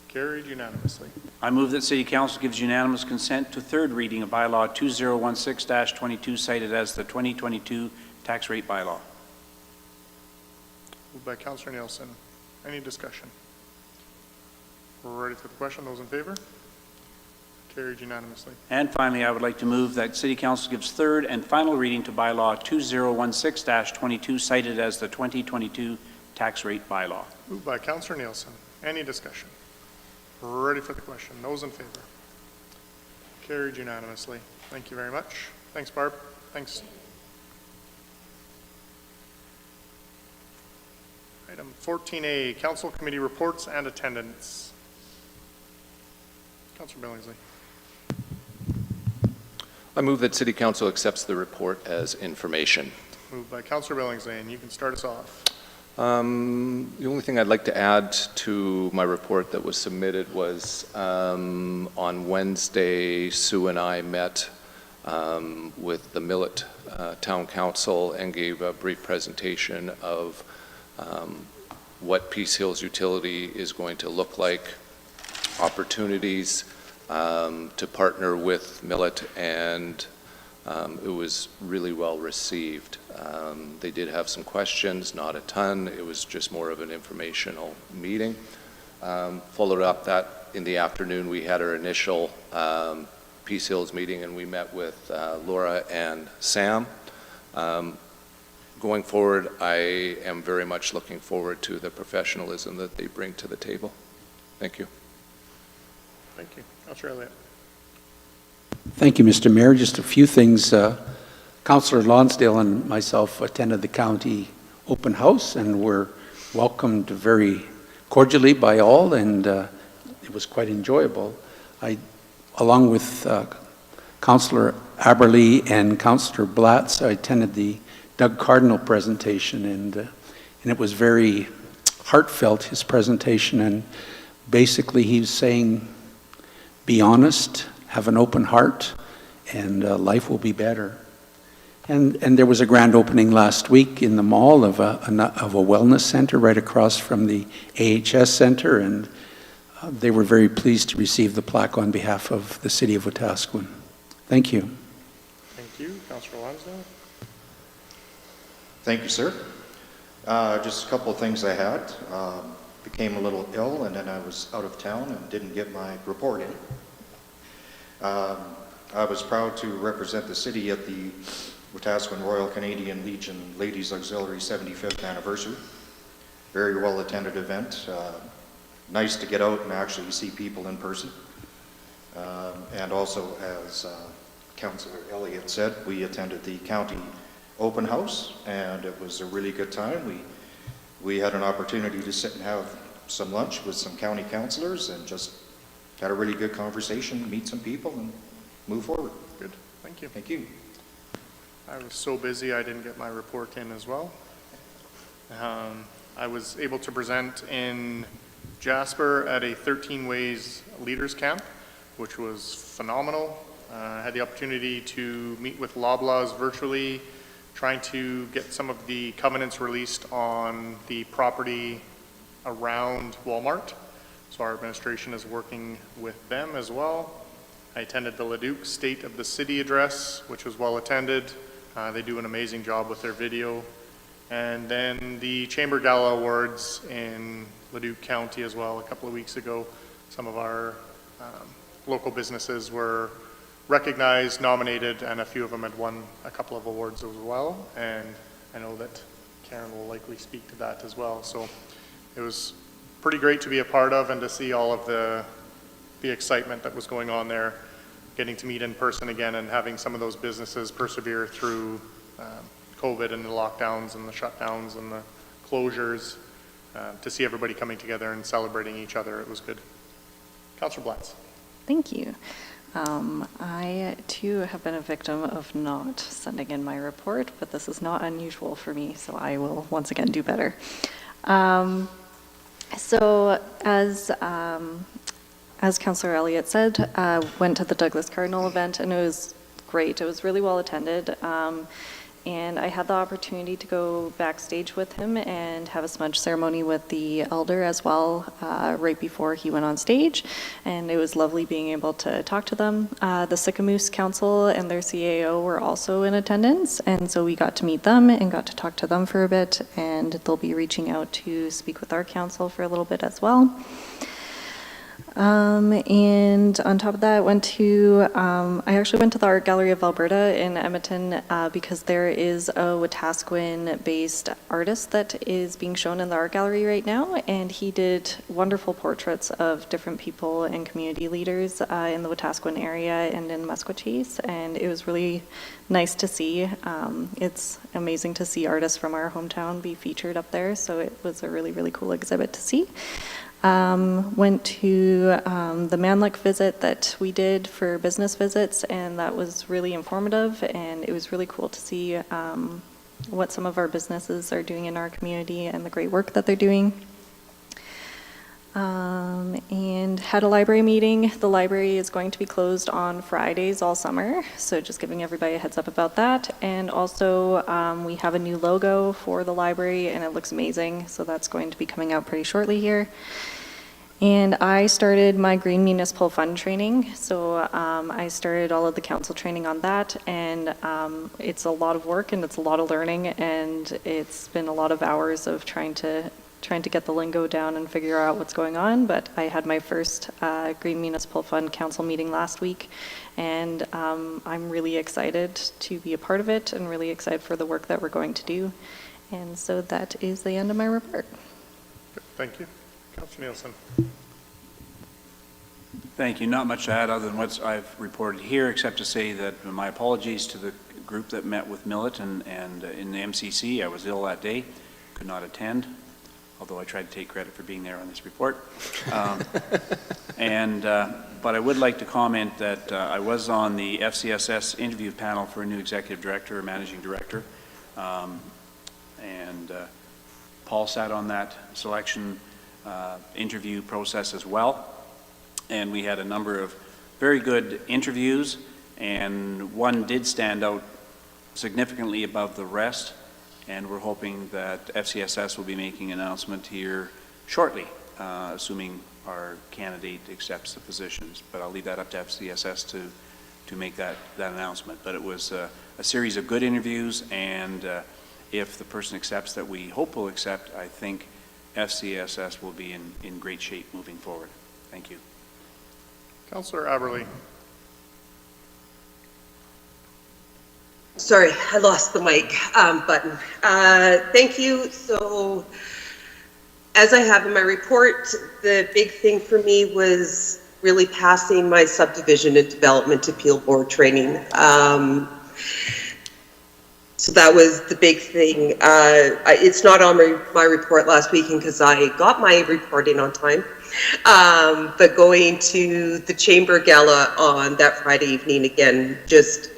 Carried unanimously.
I move that City Council gives unanimous consent to third reading of Bylaw 2016-22, cited as the 2022 Tax Rate Bylaw.
Moved by Councillor Nielsen. Any discussion? We're ready for the question. Those in favor? Carried unanimously.
And finally, I would like to move that City Council gives third and final reading to Bylaw 2016-22, cited as the 2022 Tax Rate Bylaw.
Moved by Councillor Nielsen. Any discussion? We're ready for the question. Those in favor? Carried unanimously. Thank you very much. Thanks, Barb. Thanks. Item 14A, Council Committee Reports and Attendance. Councillor Billingsley.
I move that City Council accepts the report as information.
Moved by Councillor Billingsley, and you can start us off.
The only thing I'd like to add to my report that was submitted was on Wednesday, Sue and I met with the Millet Town Council and gave a brief presentation of what Peace Hills Utility is going to look like, opportunities to partner with Millet, and it was really well received. They did have some questions, not a ton. It was just more of an informational meeting. Followed up that in the afternoon, we had our initial Peace Hills meeting, and we met with Laura and Sam. Going forward, I am very much looking forward to the professionalism that they bring to the table. Thank you.
Thank you. Councillor Elliott.
Thank you, Mr. Mayor. Just a few things. Councillor Lonsdale and myself attended the county open house and were welcomed very cordially by all, and it was quite enjoyable. Along with Councillor Aberley and Councillor Blatz, I attended the Doug Cardinal presentation, and it was very heartfelt, his presentation, and basically he was saying, be honest, have an open heart, and life will be better. And there was a grand opening last week in the mall of a wellness center right across from the AHS Center, and they were very pleased to receive the plaque on behalf of the City of Wetaskiwin. Thank you.
Thank Thank you. Councillor Lansdowne.
Thank you, sir. Just a couple of things I had. Became a little ill, and then I was out of town and didn't get my report in. I was proud to represent the city at the Wetaskiwin Royal Canadian Legion Ladies Auxiliary 75th anniversary. Very well attended event. Nice to get out and actually see people in person. And also, as Councillor Elliott said, we attended the county open house, and it was a really good time. We had an opportunity to sit and have some lunch with some county councillors and just had a really good conversation, meet some people, and move forward.
Good. Thank you.
Thank you.
I was so busy I didn't get my report in as well. I was able to present in Jasper at a 13 Ways Leaders Camp, which was phenomenal. I had the opportunity to meet with BYLAWS virtually, trying to get some of the covenants released on the property around Walmart. So our administration is working with them as well. I attended the Leduc State of the City address, which was well attended. They do an amazing job with their video. And then the Chamber Gala Awards in Leduc County as well a couple of weeks ago. Some of our local businesses were recognized, nominated, and a few of them had won a couple of awards as well. And I know that Karen will likely speak to that as well. So it was pretty great to be a part of and to see all of the excitement that was going on there, getting to meet in person again and having some of those businesses persevere through COVID and the lockdowns and the shutdowns and the closures, to see everybody coming together and celebrating each other. It was good. Councillor Blatz.
Thank you. I, too, have been a victim of not sending in my report, but this is not unusual for me, so I will once again do better. So as Councillor Elliott said, went to the Douglas Cardinal event, and it was great. It was really well attended. And I had the opportunity to go backstage with him and have a smudge ceremony with the elder as well, right before he went on stage. And it was lovely being able to talk to them. The Sicamous Council and their CAO were also in attendance, and so we got to meet them and got to talk to them for a bit, and they'll be reaching out to speak with our council for a little bit as well. And on top of that, I actually went to the Art Gallery of Alberta in Edmonton because there is a Wetaskiwin-based artist that is being shown in the art gallery right now, and he did wonderful portraits of different people and community leaders in the Wetaskiwin area and in Maskwacis, and it was really nice to see. It's amazing to see artists from our hometown be featured up there, so it was a really, really cool exhibit to see. Went to the Manlik visit that we did for business visits, and that was really informative, and it was really cool to see what some of our businesses are doing in our community and the great work that they're doing. And had a library meeting. The library is going to be closed on Fridays all summer, so just giving everybody a heads up about that. And also we have a new logo for the library, and it looks amazing, so that's going to be coming out pretty shortly here. And I started my Green Municipal Fund training, so I started all of the council training on that, and it's a lot of work and it's a lot of learning, and it's been a lot of hours of trying to get the lingo down and figure out what's going on. But I had my first Green Municipal Fund Council meeting last week, and I'm really excited to be a part of it and really excited for the work that we're going to do. And so that is the end of my report.
Thank you. Councillor Nielsen.
Thank you. Not much to add other than what I've reported here, except to say that my apologies to the group that met with Millet and in the MCC. I was ill that day, could not attend, although I tried to take credit for being there on this report. But I would like to comment that I was on the FCSS interview panel for a new executive director or managing director. Paul sat on that selection interview process as well. And we had a number of very good interviews, and one did stand out significantly above the rest. And we're hoping that FCSS will be making an announcement here shortly, assuming our candidate accepts the positions. But I'll leave that up to FCSS make that announcement. But it was a series of good interviews, and if the person accepts that we hope will accept, I think FCSS will be in great shape moving forward. Thank you.
Councillor Aberley.
Sorry, I lost the mic button. Thank you. So, as I have in my report, the big thing for me was really passing my subdivision and development appeal board training. So that was the big thing. It's not on my report last weekend because I got my report in on time. But going to the Chamber Gala on that Friday evening, again, just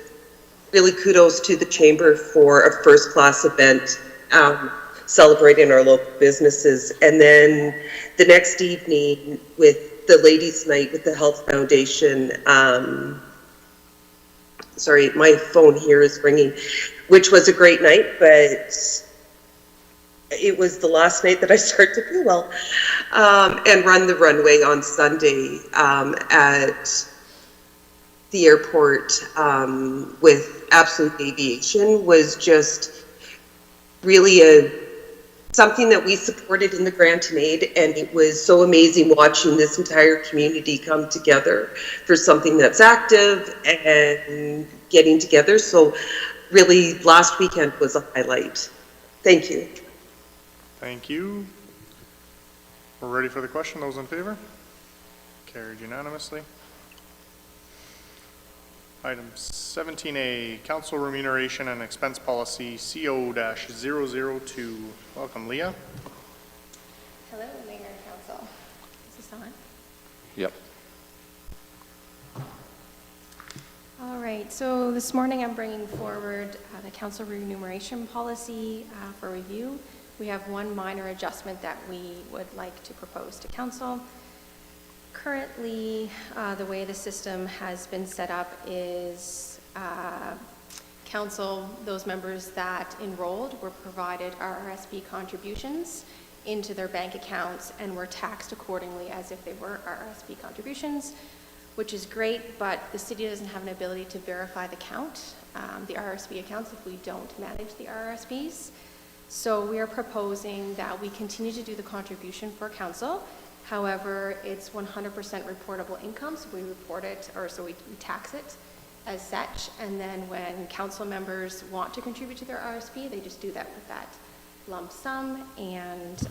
really kudos to the Chamber for a first-class event, celebrating our local businesses. And then the next evening with the Ladies' Night with the Health Foundation, sorry, my phone here is ringing, which was a great night, but it was the last night that I started to feel well. And Run the Runway on Sunday at the airport with Absolute Aviation was just really something that we supported in the grant and aid, and it was so amazing watching this entire community come together for something that's active and getting together. So really, last weekend was a highlight. Thank you.
Thank you. We're ready for the question. Those in favor? Carried unanimously. Item 17A, Council Remuneration and Expense Policy CO-002. Welcome, Leah.
Hello, Mayor and Council. Is this on?
Yep.
All right, so this morning I'm bringing forward the Council Remuneration Policy for review. We have one minor adjustment that we would like to propose to Council. Currently, the way the system has been set up is Council, those members that enrolled were provided RRSP contributions into their bank accounts and were taxed accordingly as if they were RRSP contributions, which is great, but the city doesn't have an ability to verify the count, the RRSP accounts, if we don't manage the RRSPs. So we are proposing that we continue to do the contribution for Council. However, it's 100% reportable income, so we report it, or so we tax it as such. And then when Council members want to contribute to their RSP, they just do that with that lump sum, and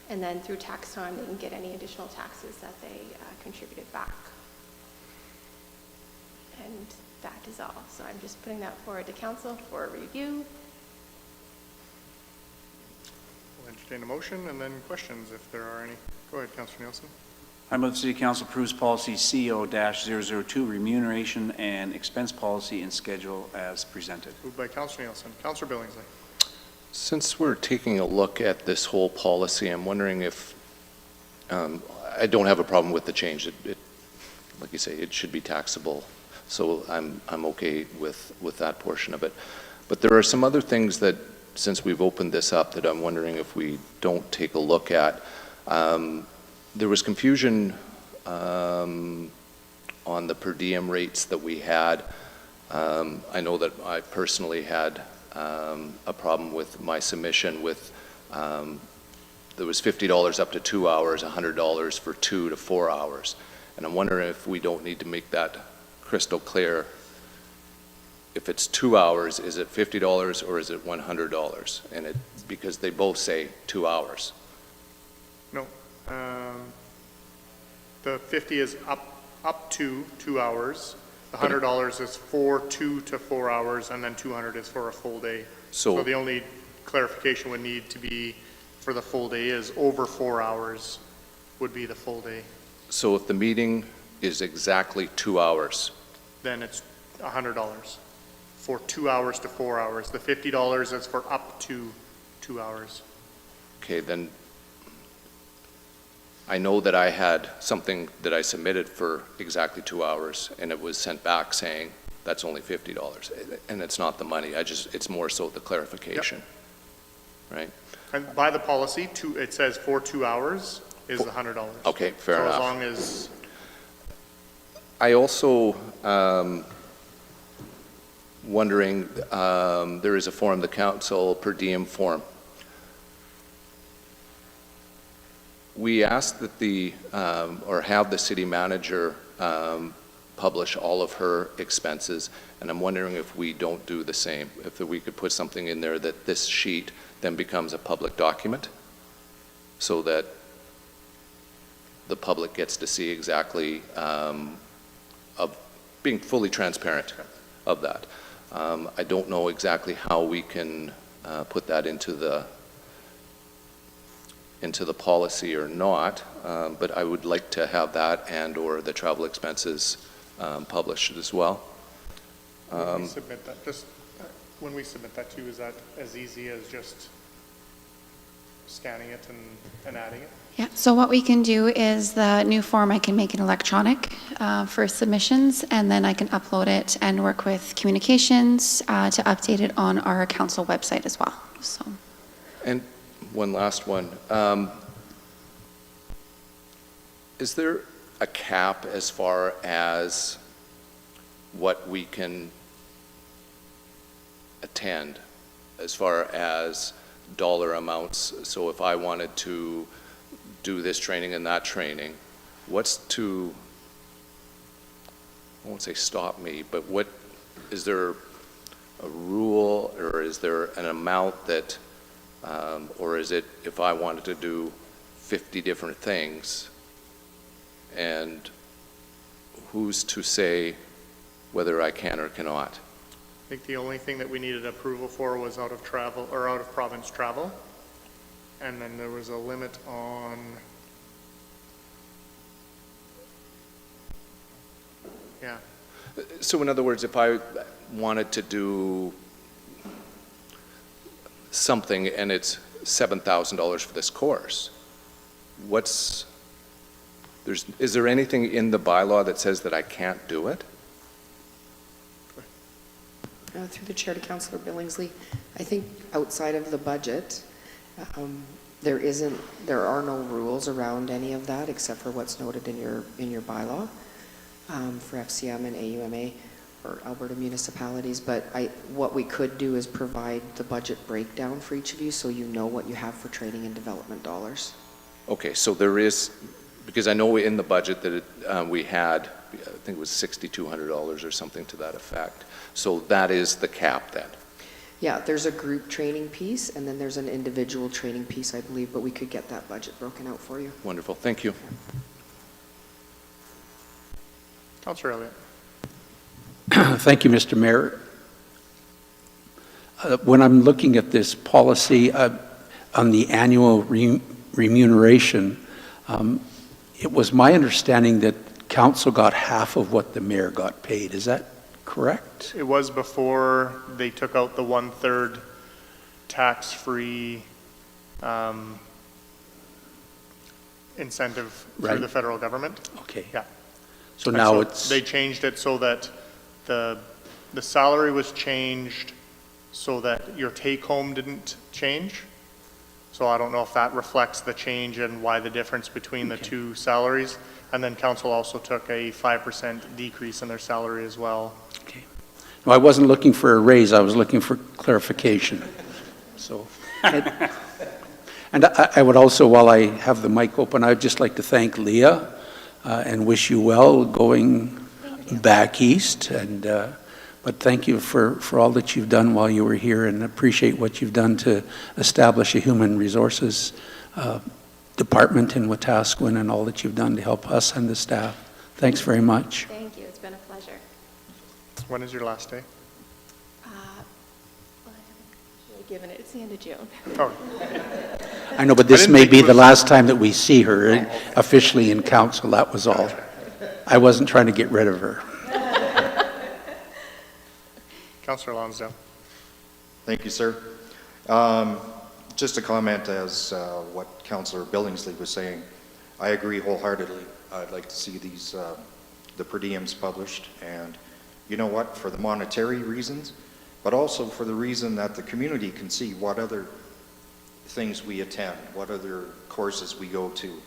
then through tax time, they can get any additional taxes that they contributed back. And that is all. So I'm just putting that forward to Council for review.
We'll entertain a motion and then questions if there are any. Go ahead, Councillor Nielsen.
I move the City Council approves policy CO-002, Remuneration and Expense Policy and Schedule as presented.
Moved by Councillor Nielsen. Councillor Billingsley.
Since we're taking a look at this whole policy, I'm wondering if, I don't have a problem with the change. It, like you say, it should be taxable. So I'm okay with that portion of it. But there are some other things that, since we've opened this up, that I'm wondering if we don't take a look at. There was confusion on the per diem rates that we had. I know that I personally had a problem with my submission with, there was $50 up to 2 hours, $100 for 2 to 4 hours. And I'm wondering if we don't need to make that crystal clear. If it's 2 hours, is it $50 or is it $100? And it, because they both say 2 hours.
No. The 50 is up to 2 hours. The $100 is for 2 to 4 hours, and then 200 is for a full day. So the only clarification would need to be for the full day is over 4 hours would be the full day.
So if the meeting is exactly 2 hours,
then it's $100 for 2 hours to 4 hours. The $50 is for up to 2 hours.
okay, then I know that I had something that I submitted for exactly 2 hours, and it was sent back saying that's only $50, and it's not the money. It's more so the clarification, right?
And by the policy, it says for 2 hours is the $100.
Okay, fair enough.
So as long as
I also wondering, there is a form, the council per diem form. We asked that or have the city manager publish all of her expenses, and I'm wondering if we don't do the same, if we could put something in there that this sheet then becomes a public document, so that the public gets to see exactly, of being fully transparent of that. I don't know exactly how we can put that into the policy or not, but I would like to have that and/or the travel expenses published as well.
When we submit that, when we submit that to you, is that as easy as just scanning it and adding it?
Yeah, so what we can do is the new form, I can make it electronic for submissions, and then I can upload it and work with communications to update it on our council website as well. So.
And one last one. Is there a cap as far as what we can attend, as far as dollar amounts? So if I wanted to do this training and that training, what's to, I won't say stop me, but is there a rule, or is there an amount that, or is it if I wanted to do 50 different things, and who's to say whether I can or cannot?
I think the only thing that we needed approval for was out of travel, or out of province travel. And then there was a limit on, yeah.
So in other words, if I wanted to do something and it's $7,000 for this course, is there anything in the bylaw that says that I can't do it?
Through the chair to Councillor Billingsley, I think outside of the budget, there are no rules around any of that except for what's noted in your bylaw for FCM and AUMA or Alberta municipalities. But what we could do is provide the budget breakdown for each of you, so you know what you have for training and development dollars.
Okay, so there is, because I know in the budget that we had, I think it was $6,200 or something to that effect. So that is the cap then?
Yeah, there's a group training piece, and then there's an individual training piece, I believe, but we could get that budget broken out for you.
Wonderful, thank you.
Councillor Elliott.
Thank you, Mr. Mayor. When I'm looking at this policy on the annual remuneration, it was my understanding that council got half of what the mayor got paid. Is that correct?
It was before they took out the 1/3 tax-free incentive through the federal government.
Okay.
Yeah.
So now
so
it's...
They changed it so that the salary was changed so that your take-home didn't change. So I don't know if that reflects the change and why the difference between the two salaries. And then council also took a 5% decrease in their salary as well.
Okay. No, I wasn't looking for a raise. I was looking for clarification. So, and I would also, while I have the mic open, I'd just like to thank Leah and wish you well going back east. But thank you for all that you've done while you were here, and appreciate what you've done to establish a human resources department in Wetaskiwin, and all that you've done to help us and the staff. Thanks very much.
Thank you. It's been a pleasure.
When is your last day?
Well, I haven't really given it. It's the end of June.
Oh.
I know, but this may be the last time that we see her officially in council. That was all. I wasn't trying to get rid of her.
Councillor Lonsdale.
Thank you, sir. Just a comment as what Councillor Billingsley was saying. I agree wholeheartedly. I'd like to see these, the per diems published, and you know what, for the monetary reasons, but also for the reason that the community can see what other things we attend, what other courses we go to.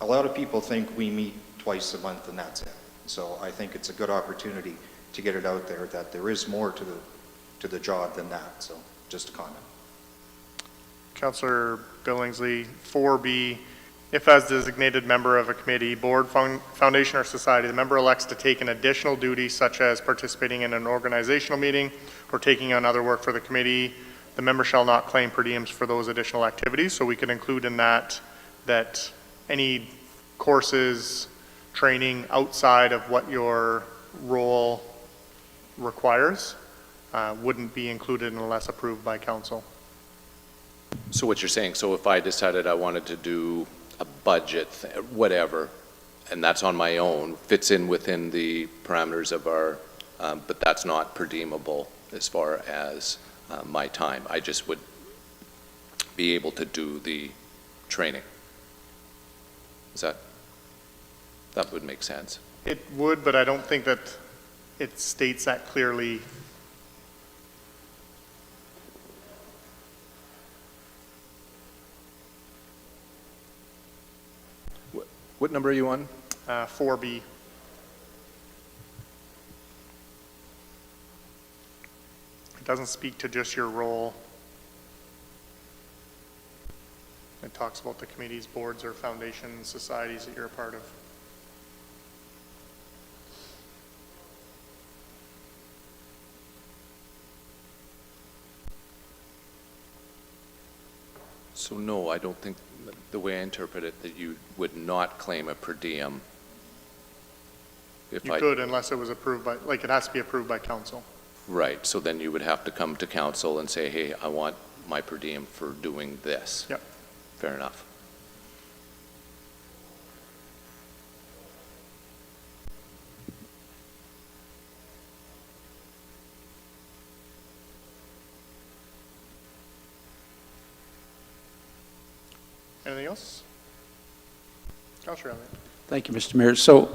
A lot of people think we meet twice a month and that's it. So I think it's a good opportunity to get it out there that there is more to the job than that. So just a comment.
Councillor Billingsley, 4B, if as designated member of a committee, board, foundation, or society, the member elects to take an additional duty such as participating in an organizational meeting or taking on other work for the committee, the member shall not claim per diems for those additional activities. So we could include in that any courses, training outside of what your role requires wouldn't be included unless approved by council.
So what you're saying, so if I decided I wanted to do a budget, whatever, and that's on my own, fits in within the parameters of our, but that's not per diemable as far as my time. I just would be able to do the training. That would make sense.
It would, but I don't think that it states that clearly.
What number are you on?
4B. It doesn't speak to just your role. It talks about the committees, boards, or foundations, societies that you're a part of.
So no, I don't think, the way I interpret it, that you would not claim a per diem. If
You could unless it was approved by, like it has to be approved by council.
Right, so then you would have to come to council and say, hey, I want my per diem for doing this.
Yep.
Fair enough.
Anything else? Councillor Elliott.
Thank you, Mr. Mayor. So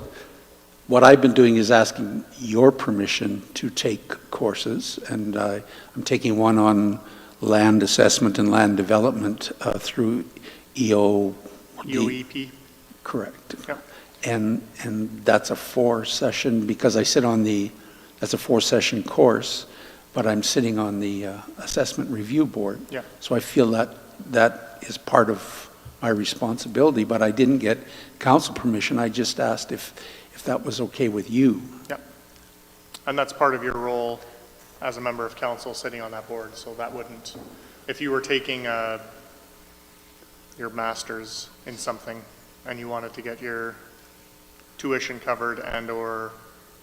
what I've been doing is asking your permission to take courses, and I'm taking one on land assessment and land development through
EOEP.
Correct.
Yep.
And that's a 4-session, because I sit on that's a 4-session course, but I'm sitting on the assessment review board.
Yeah.
So I feel that is part of my responsibility, but I didn't get council permission. I just asked if that was okay with you.
Yep. And that's part of your role as a member of council sitting on that board. So that wouldn't, if you were taking your master's in something and you wanted to get your tuition covered and or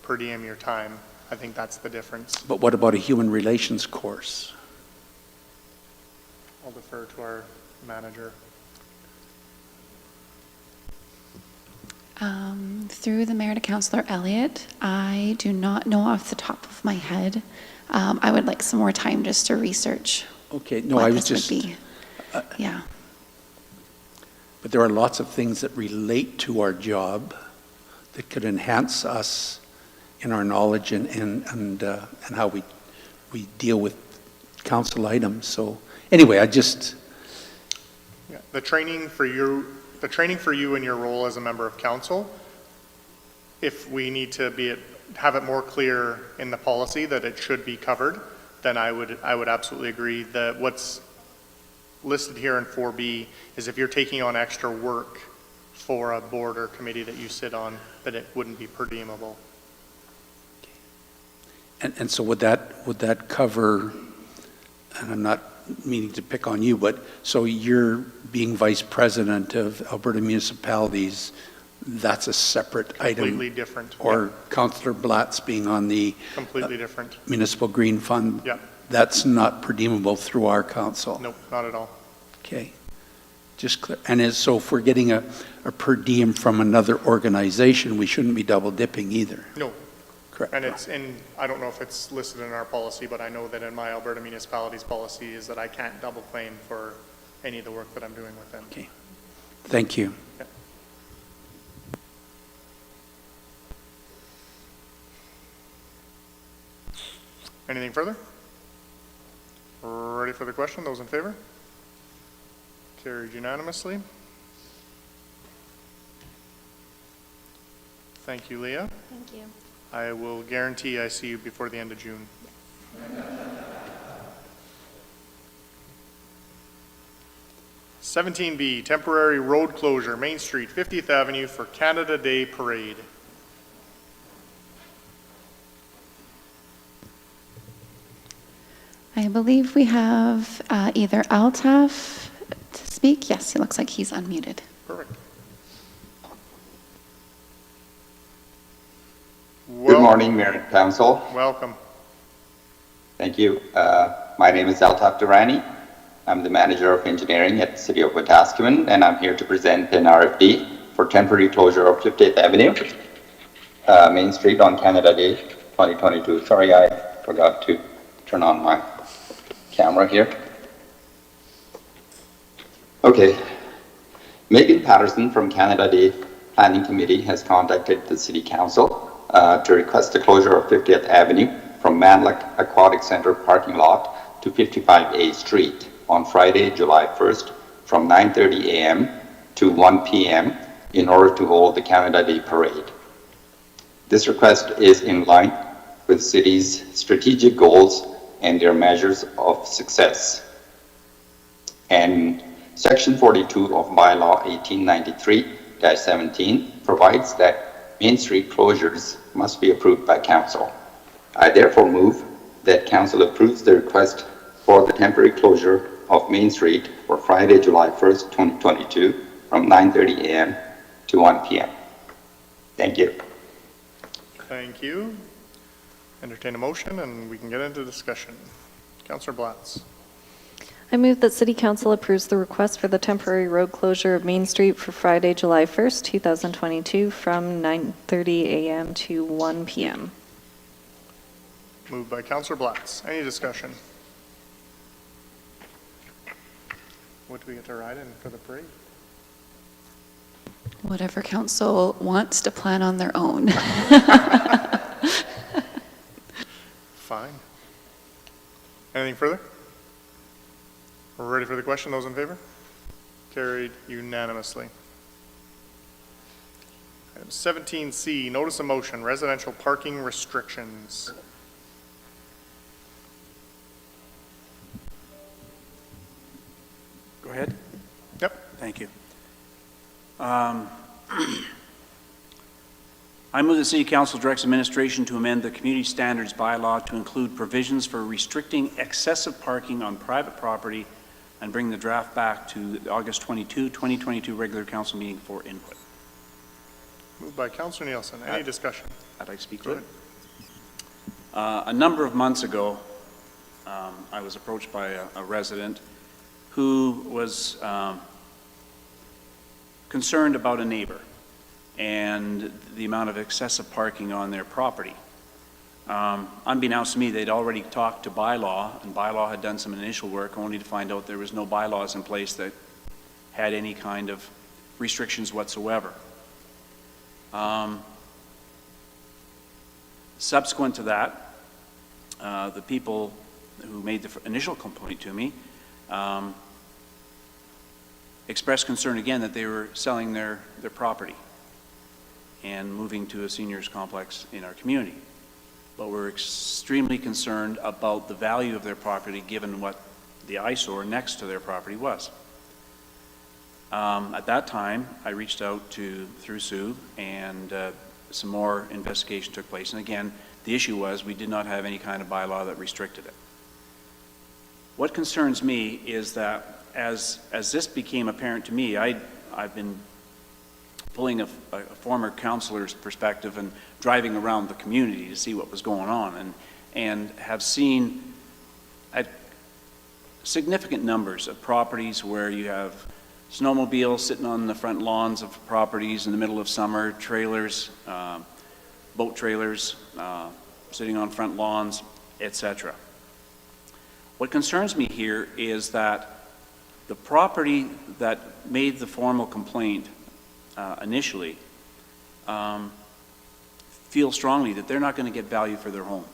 per diem your time, I think that's the difference.
But what about a human relations course?
I'll defer to our manager.
Through the mayor to Councillor Elliott, I do not know off the top of my head. I would like some more time just to research.
Okay, no,
what
I was
this would
just,
be. Yeah.
but there are lots of things that relate to our job that could enhance us in our knowledge and how we deal with council items. So anyway,
Yeah. The training for you in your role as a member of council, if we need to have it more clear in the policy that it should be covered, then I would absolutely agree that what's listed here in 4B is if you're taking on extra work for a board or committee that you sit on, that it wouldn't be per diemable.
and so would that cover, and I'm not meaning to pick on you, but so you're being vice president of Alberta Municipalities, that's a separate item?
Completely different.
Or Councillor Blatz being on the
Completely different.
Municipal Green Fund?
Yeah.
That's not redeemable through our council?
Nope, not at all.
Okay. Just clear. And so if we're getting a per diem from another organization, we shouldn't be double dipping either?
No.
Correct.
And I don't know if it's listed in our policy, but I know that in my Alberta Municipalities policy is that I can't double claim for any of the work that I'm doing with them.
Okay. Thank you.
Yeah. Anything further? Ready for the question? Those in favor? Carried unanimously. Thank you, Leah.
Thank you.
I will guarantee I see you before the end of June. 17B, temporary road closure, Main Street, 50th Avenue for Canada Day Parade.
I believe we have either Altaf to speak. Yes, he looks like he's unmuted.
Perfect.
Good morning, Mayor and Council.
Welcome.
Thank you. My name is Altaf Durrani. I'm the Manager of Engineering at the City of Wetaskiwin, and I'm here to present an RFP for temporary closure of 50th Avenue, Main Street on Canada Day 2022. Sorry, I forgot to turn on my camera here. Okay. Megan Patterson from Canada Day Planning Committee has contacted the City Council to request the closure of 50th Avenue from Manlack Aquatic Center parking lot to 55A Street on Friday, July 1st from 9:30 a.m. to 1 p.m. in order to hold the Canada Day Parade. This request is in line with the city's strategic goals and their measures of success. And Section 42 of Bylaw 1893-17 provides that Main Street closures must be approved by Council. I therefore move that Council approves the request for the temporary closure of Main Street for Friday, July 1st, 2022 from 9:30 a.m. to 1 p.m. Thank you.
Thank you. Entertain a motion and we can get into discussion. Councillor Blatz.
I move that City Council approves the request for the temporary road closure of Main Street for Friday, July 1st, 2022 from 9:30 a.m. to 1 p.m.
Moved by Councillor Blatz. Any discussion? What do we get to ride in for the parade?
Whatever council wants to plan on their own.
Fine. Anything further? We're ready for the question. Those in favor? Carried unanimously. Item 17C, notice of motion, residential parking restrictions.
Go ahead.
Yep.
Thank you. I move the City Council directs administration to amend the Community Standards Bylaw to include provisions for restricting excessive parking on private property and bring the draft back to the August 22, 2022 regular council meeting for input.
Moved by Councillor Nielsen. Any discussion?
I'd like to speak to it. A number of months ago, I was approached by a resident who was concerned about a neighbor and the amount of excessive parking on their property. Unbeknownst to me, they'd already talked to BYLAW, and BYLAW had done some initial work only to find out there was no bylaws in place that had any kind of restrictions whatsoever. Subsequent to that, the people who made the initial complaint to me expressed concern again that they were selling their property and moving to a seniors complex in our community. But we're extremely concerned about the value of their property given what the eyesore next to their property was. At that time, I reached out through Sue, and some more investigation took place. And again, the issue was we did not have any kind of bylaw that restricted it. What concerns me is that as this became apparent to me, I've been pulling a former councillor's perspective and driving around the community to see what was going on, and have seen significant numbers of properties where you have snowmobiles sitting on the front lawns of properties in the middle of summer, trailers, boat trailers sitting on front lawns, etc. What concerns me here is that the property that made the formal complaint initially feel strongly that they're not going to get value for their home,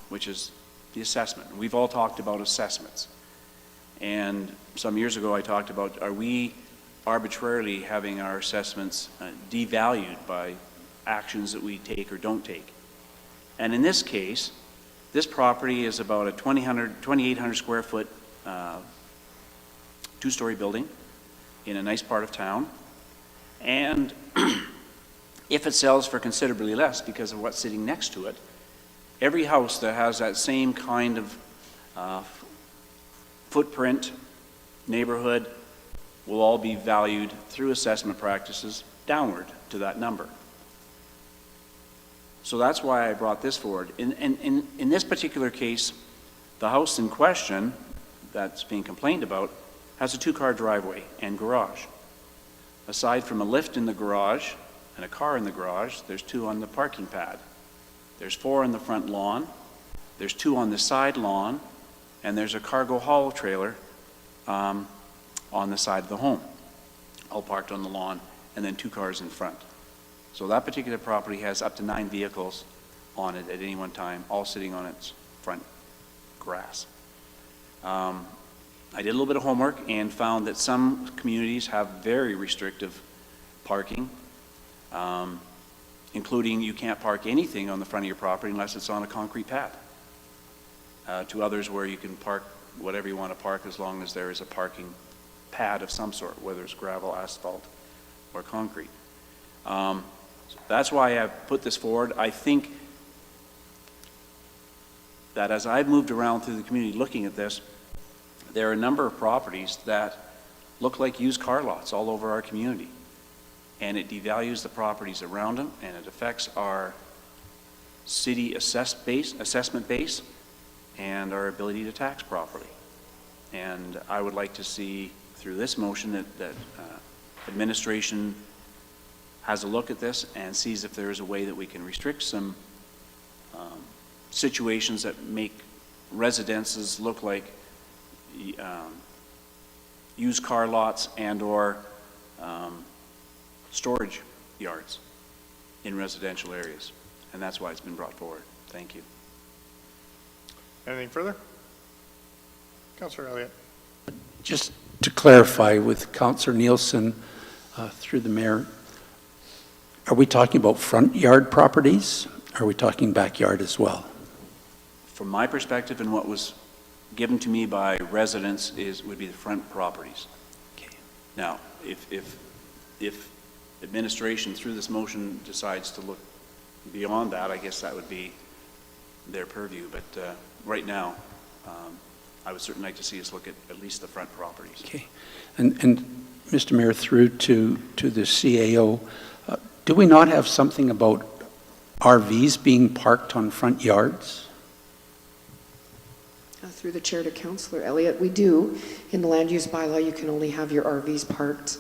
which is the assessment. We've all talked about assessments. And some years ago I talked about, are we arbitrarily having our assessments devalued by actions that we take or don't take. And in this case, this property is about a 2,800 square foot two-story building in a nice part of town. And if it sells for considerably less because of what's sitting next to it, every house that has that same kind of footprint, neighborhood, will all be valued through assessment practices downward to that number. So that's why I brought this forward. In this particular case, the house in question that's being complained about has a two-car driveway and garage. Aside from a lift in the garage and a car in the garage, there's 2 on the parking pad. There's 4 on the front lawn, there's 2 on the side lawn, and there's a cargo haul trailer on the side of the home, all parked on the lawn, and then 2 cars in front. So that particular property has up to 9 vehicles on it at any one time, all sitting on its front grass. I did a little bit of homework and found that some communities have very restrictive parking, including you can't park anything on the front of your property unless it's on a concrete pad, to others where you can park whatever you want to park as long as there is a parking pad of some sort, whether it's gravel, asphalt, or concrete. That's why I've put this forward. I think that as I've moved around through the community looking at this, there are a number of properties that look like used car lots all over our community. And it devalues the properties around them, and it affects our city assessment base and our ability to tax properly. And I would like to see through this motion that administration has a look at this and sees if there is a way that we can restrict some situations that make residences look like used car lots and or storage yards in residential areas. And that's why it's been brought forward. Thank you.
Anything further? Councillor Elliott.
Just to clarify with Councillor Nielsen, through the mayor, are we talking about front yard properties? Are we talking backyard as well?
From my perspective and what was given to me by residents would be the front properties.
Okay.
Now, if administration through this motion decides to look beyond that, I guess that would be their purview. But right now, I would certainly like to see us look at least the front properties.
Okay. And Mr. Mayor, through to the CAO, do we not have something about RVs being parked on front yards?
Through the chair to Councillor Elliott, we do. In the land use bylaw, you can only have your RVs parked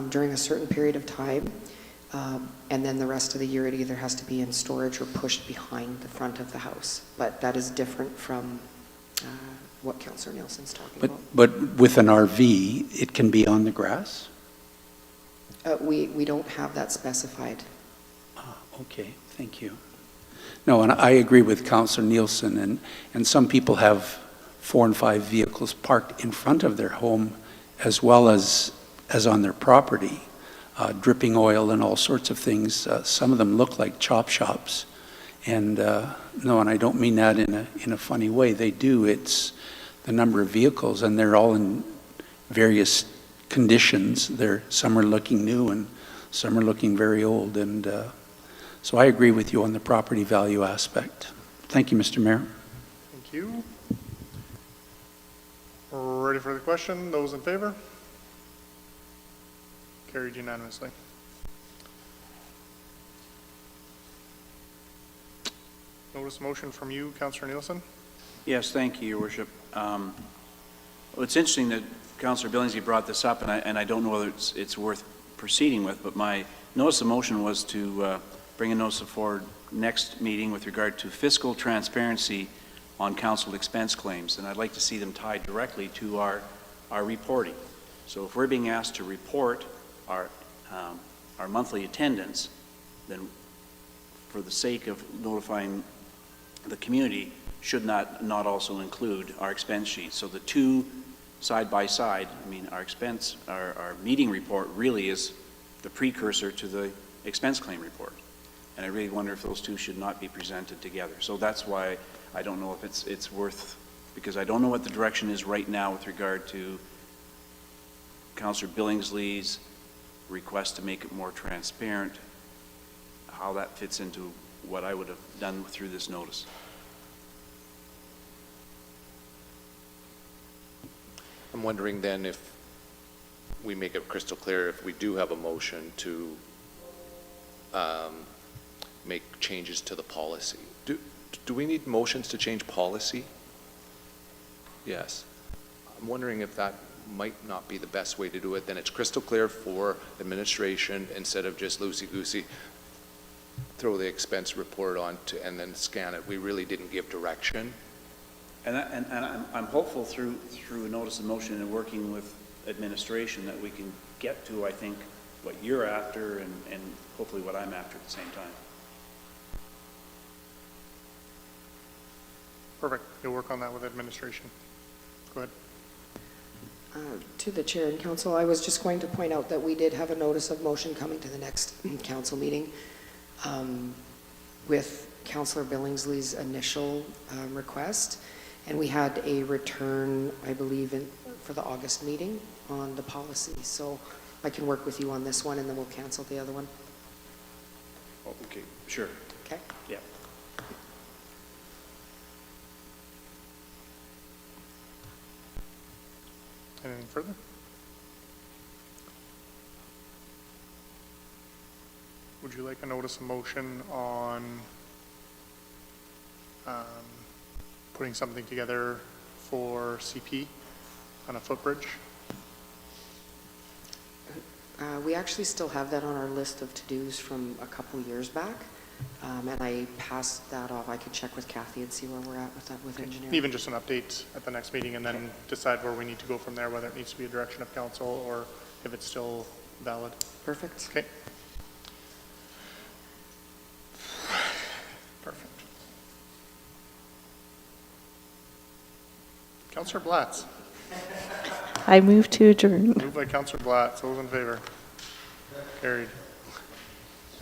during a certain period of time. And then the rest of the year, it either has to be in storage or pushed behind the front of the house. But that is different from what Councillor Nielsen's talking about.
But with an RV, it can be on the grass?
We don't have that specified.
Okay, thank you. No, and I agree with Councillor Nielsen, and some people have 4 and 5 vehicles parked in front of their home as well as on their property, dripping oil and all sorts of things. Some of them look like chop shops. And no, and I don't mean that in a funny way. They do. It's the number of vehicles, and they're all in various conditions. Some are looking new and some are looking very old. And so I agree with you on the property value aspect. Thank you, Mr. Mayor.
Thank you. Ready for the question? Those in favor? Carried unanimously. Notice motion from you, Councillor Nielsen.
Yes, thank you, Your Worship. Well, it's interesting that Councillor Billingsley brought this up, and I don't know whether it's worth proceeding with, but my notice of motion was to bring a notice of forward next meeting with regard to fiscal transparency on council expense claims, and I'd like to see them tied directly to our reporting. So if we're being asked to report our monthly attendance, then for the sake of notifying the community, should not also include our expense sheet. So the two side by side, I mean, our meeting report really is the precursor to the expense claim report. And I really wonder if those two should not be presented together. So that's why I don't know if it's worth, because I don't know what the direction is right now with regard to Councillor Billingsley's request to make it more transparent, how that fits into what I would have done through this notice.
I'm wondering then if we make it crystal clear, if we do have a motion to make changes to the policy. Do we need motions to change policy? Yes. I'm wondering if that might not be the best way to do it. Then it's crystal clear for administration instead of just loosey-goosey, throw the expense report on to, and then scan it. We really didn't give direction.
And I'm hopeful through a notice of motion and working with administration that we can get to, I think, what you're after and hopefully what I'm after at the same time.
Perfect. You'll work on that with administration. Go ahead.
To the chair and council, I was just going to point out that we did have a notice of motion coming to the next council meeting with Councillor Billingsley's initial request, and we had a return, I believe, for the August meeting on the policy. So I can work with you on this one, and then we'll cancel the other one.
Oh, okay, sure.
Okay?
Yeah.
Anything further? Would you like a notice of motion on putting something together for CP on a footbridge?
We actually still have that on our list of to-dos from a couple years back, and I passed that off. I could check with Kathy and see where we're at with that with engineering.
Even just an update at the next meeting and then decide where we need to go from there, whether it needs to be a direction of council or if it's still valid.
Perfect.
Okay. Perfect. Councillor Blatz.
I move to adjourn.
Moved by Councillor Blatz. Those in favor? Carried.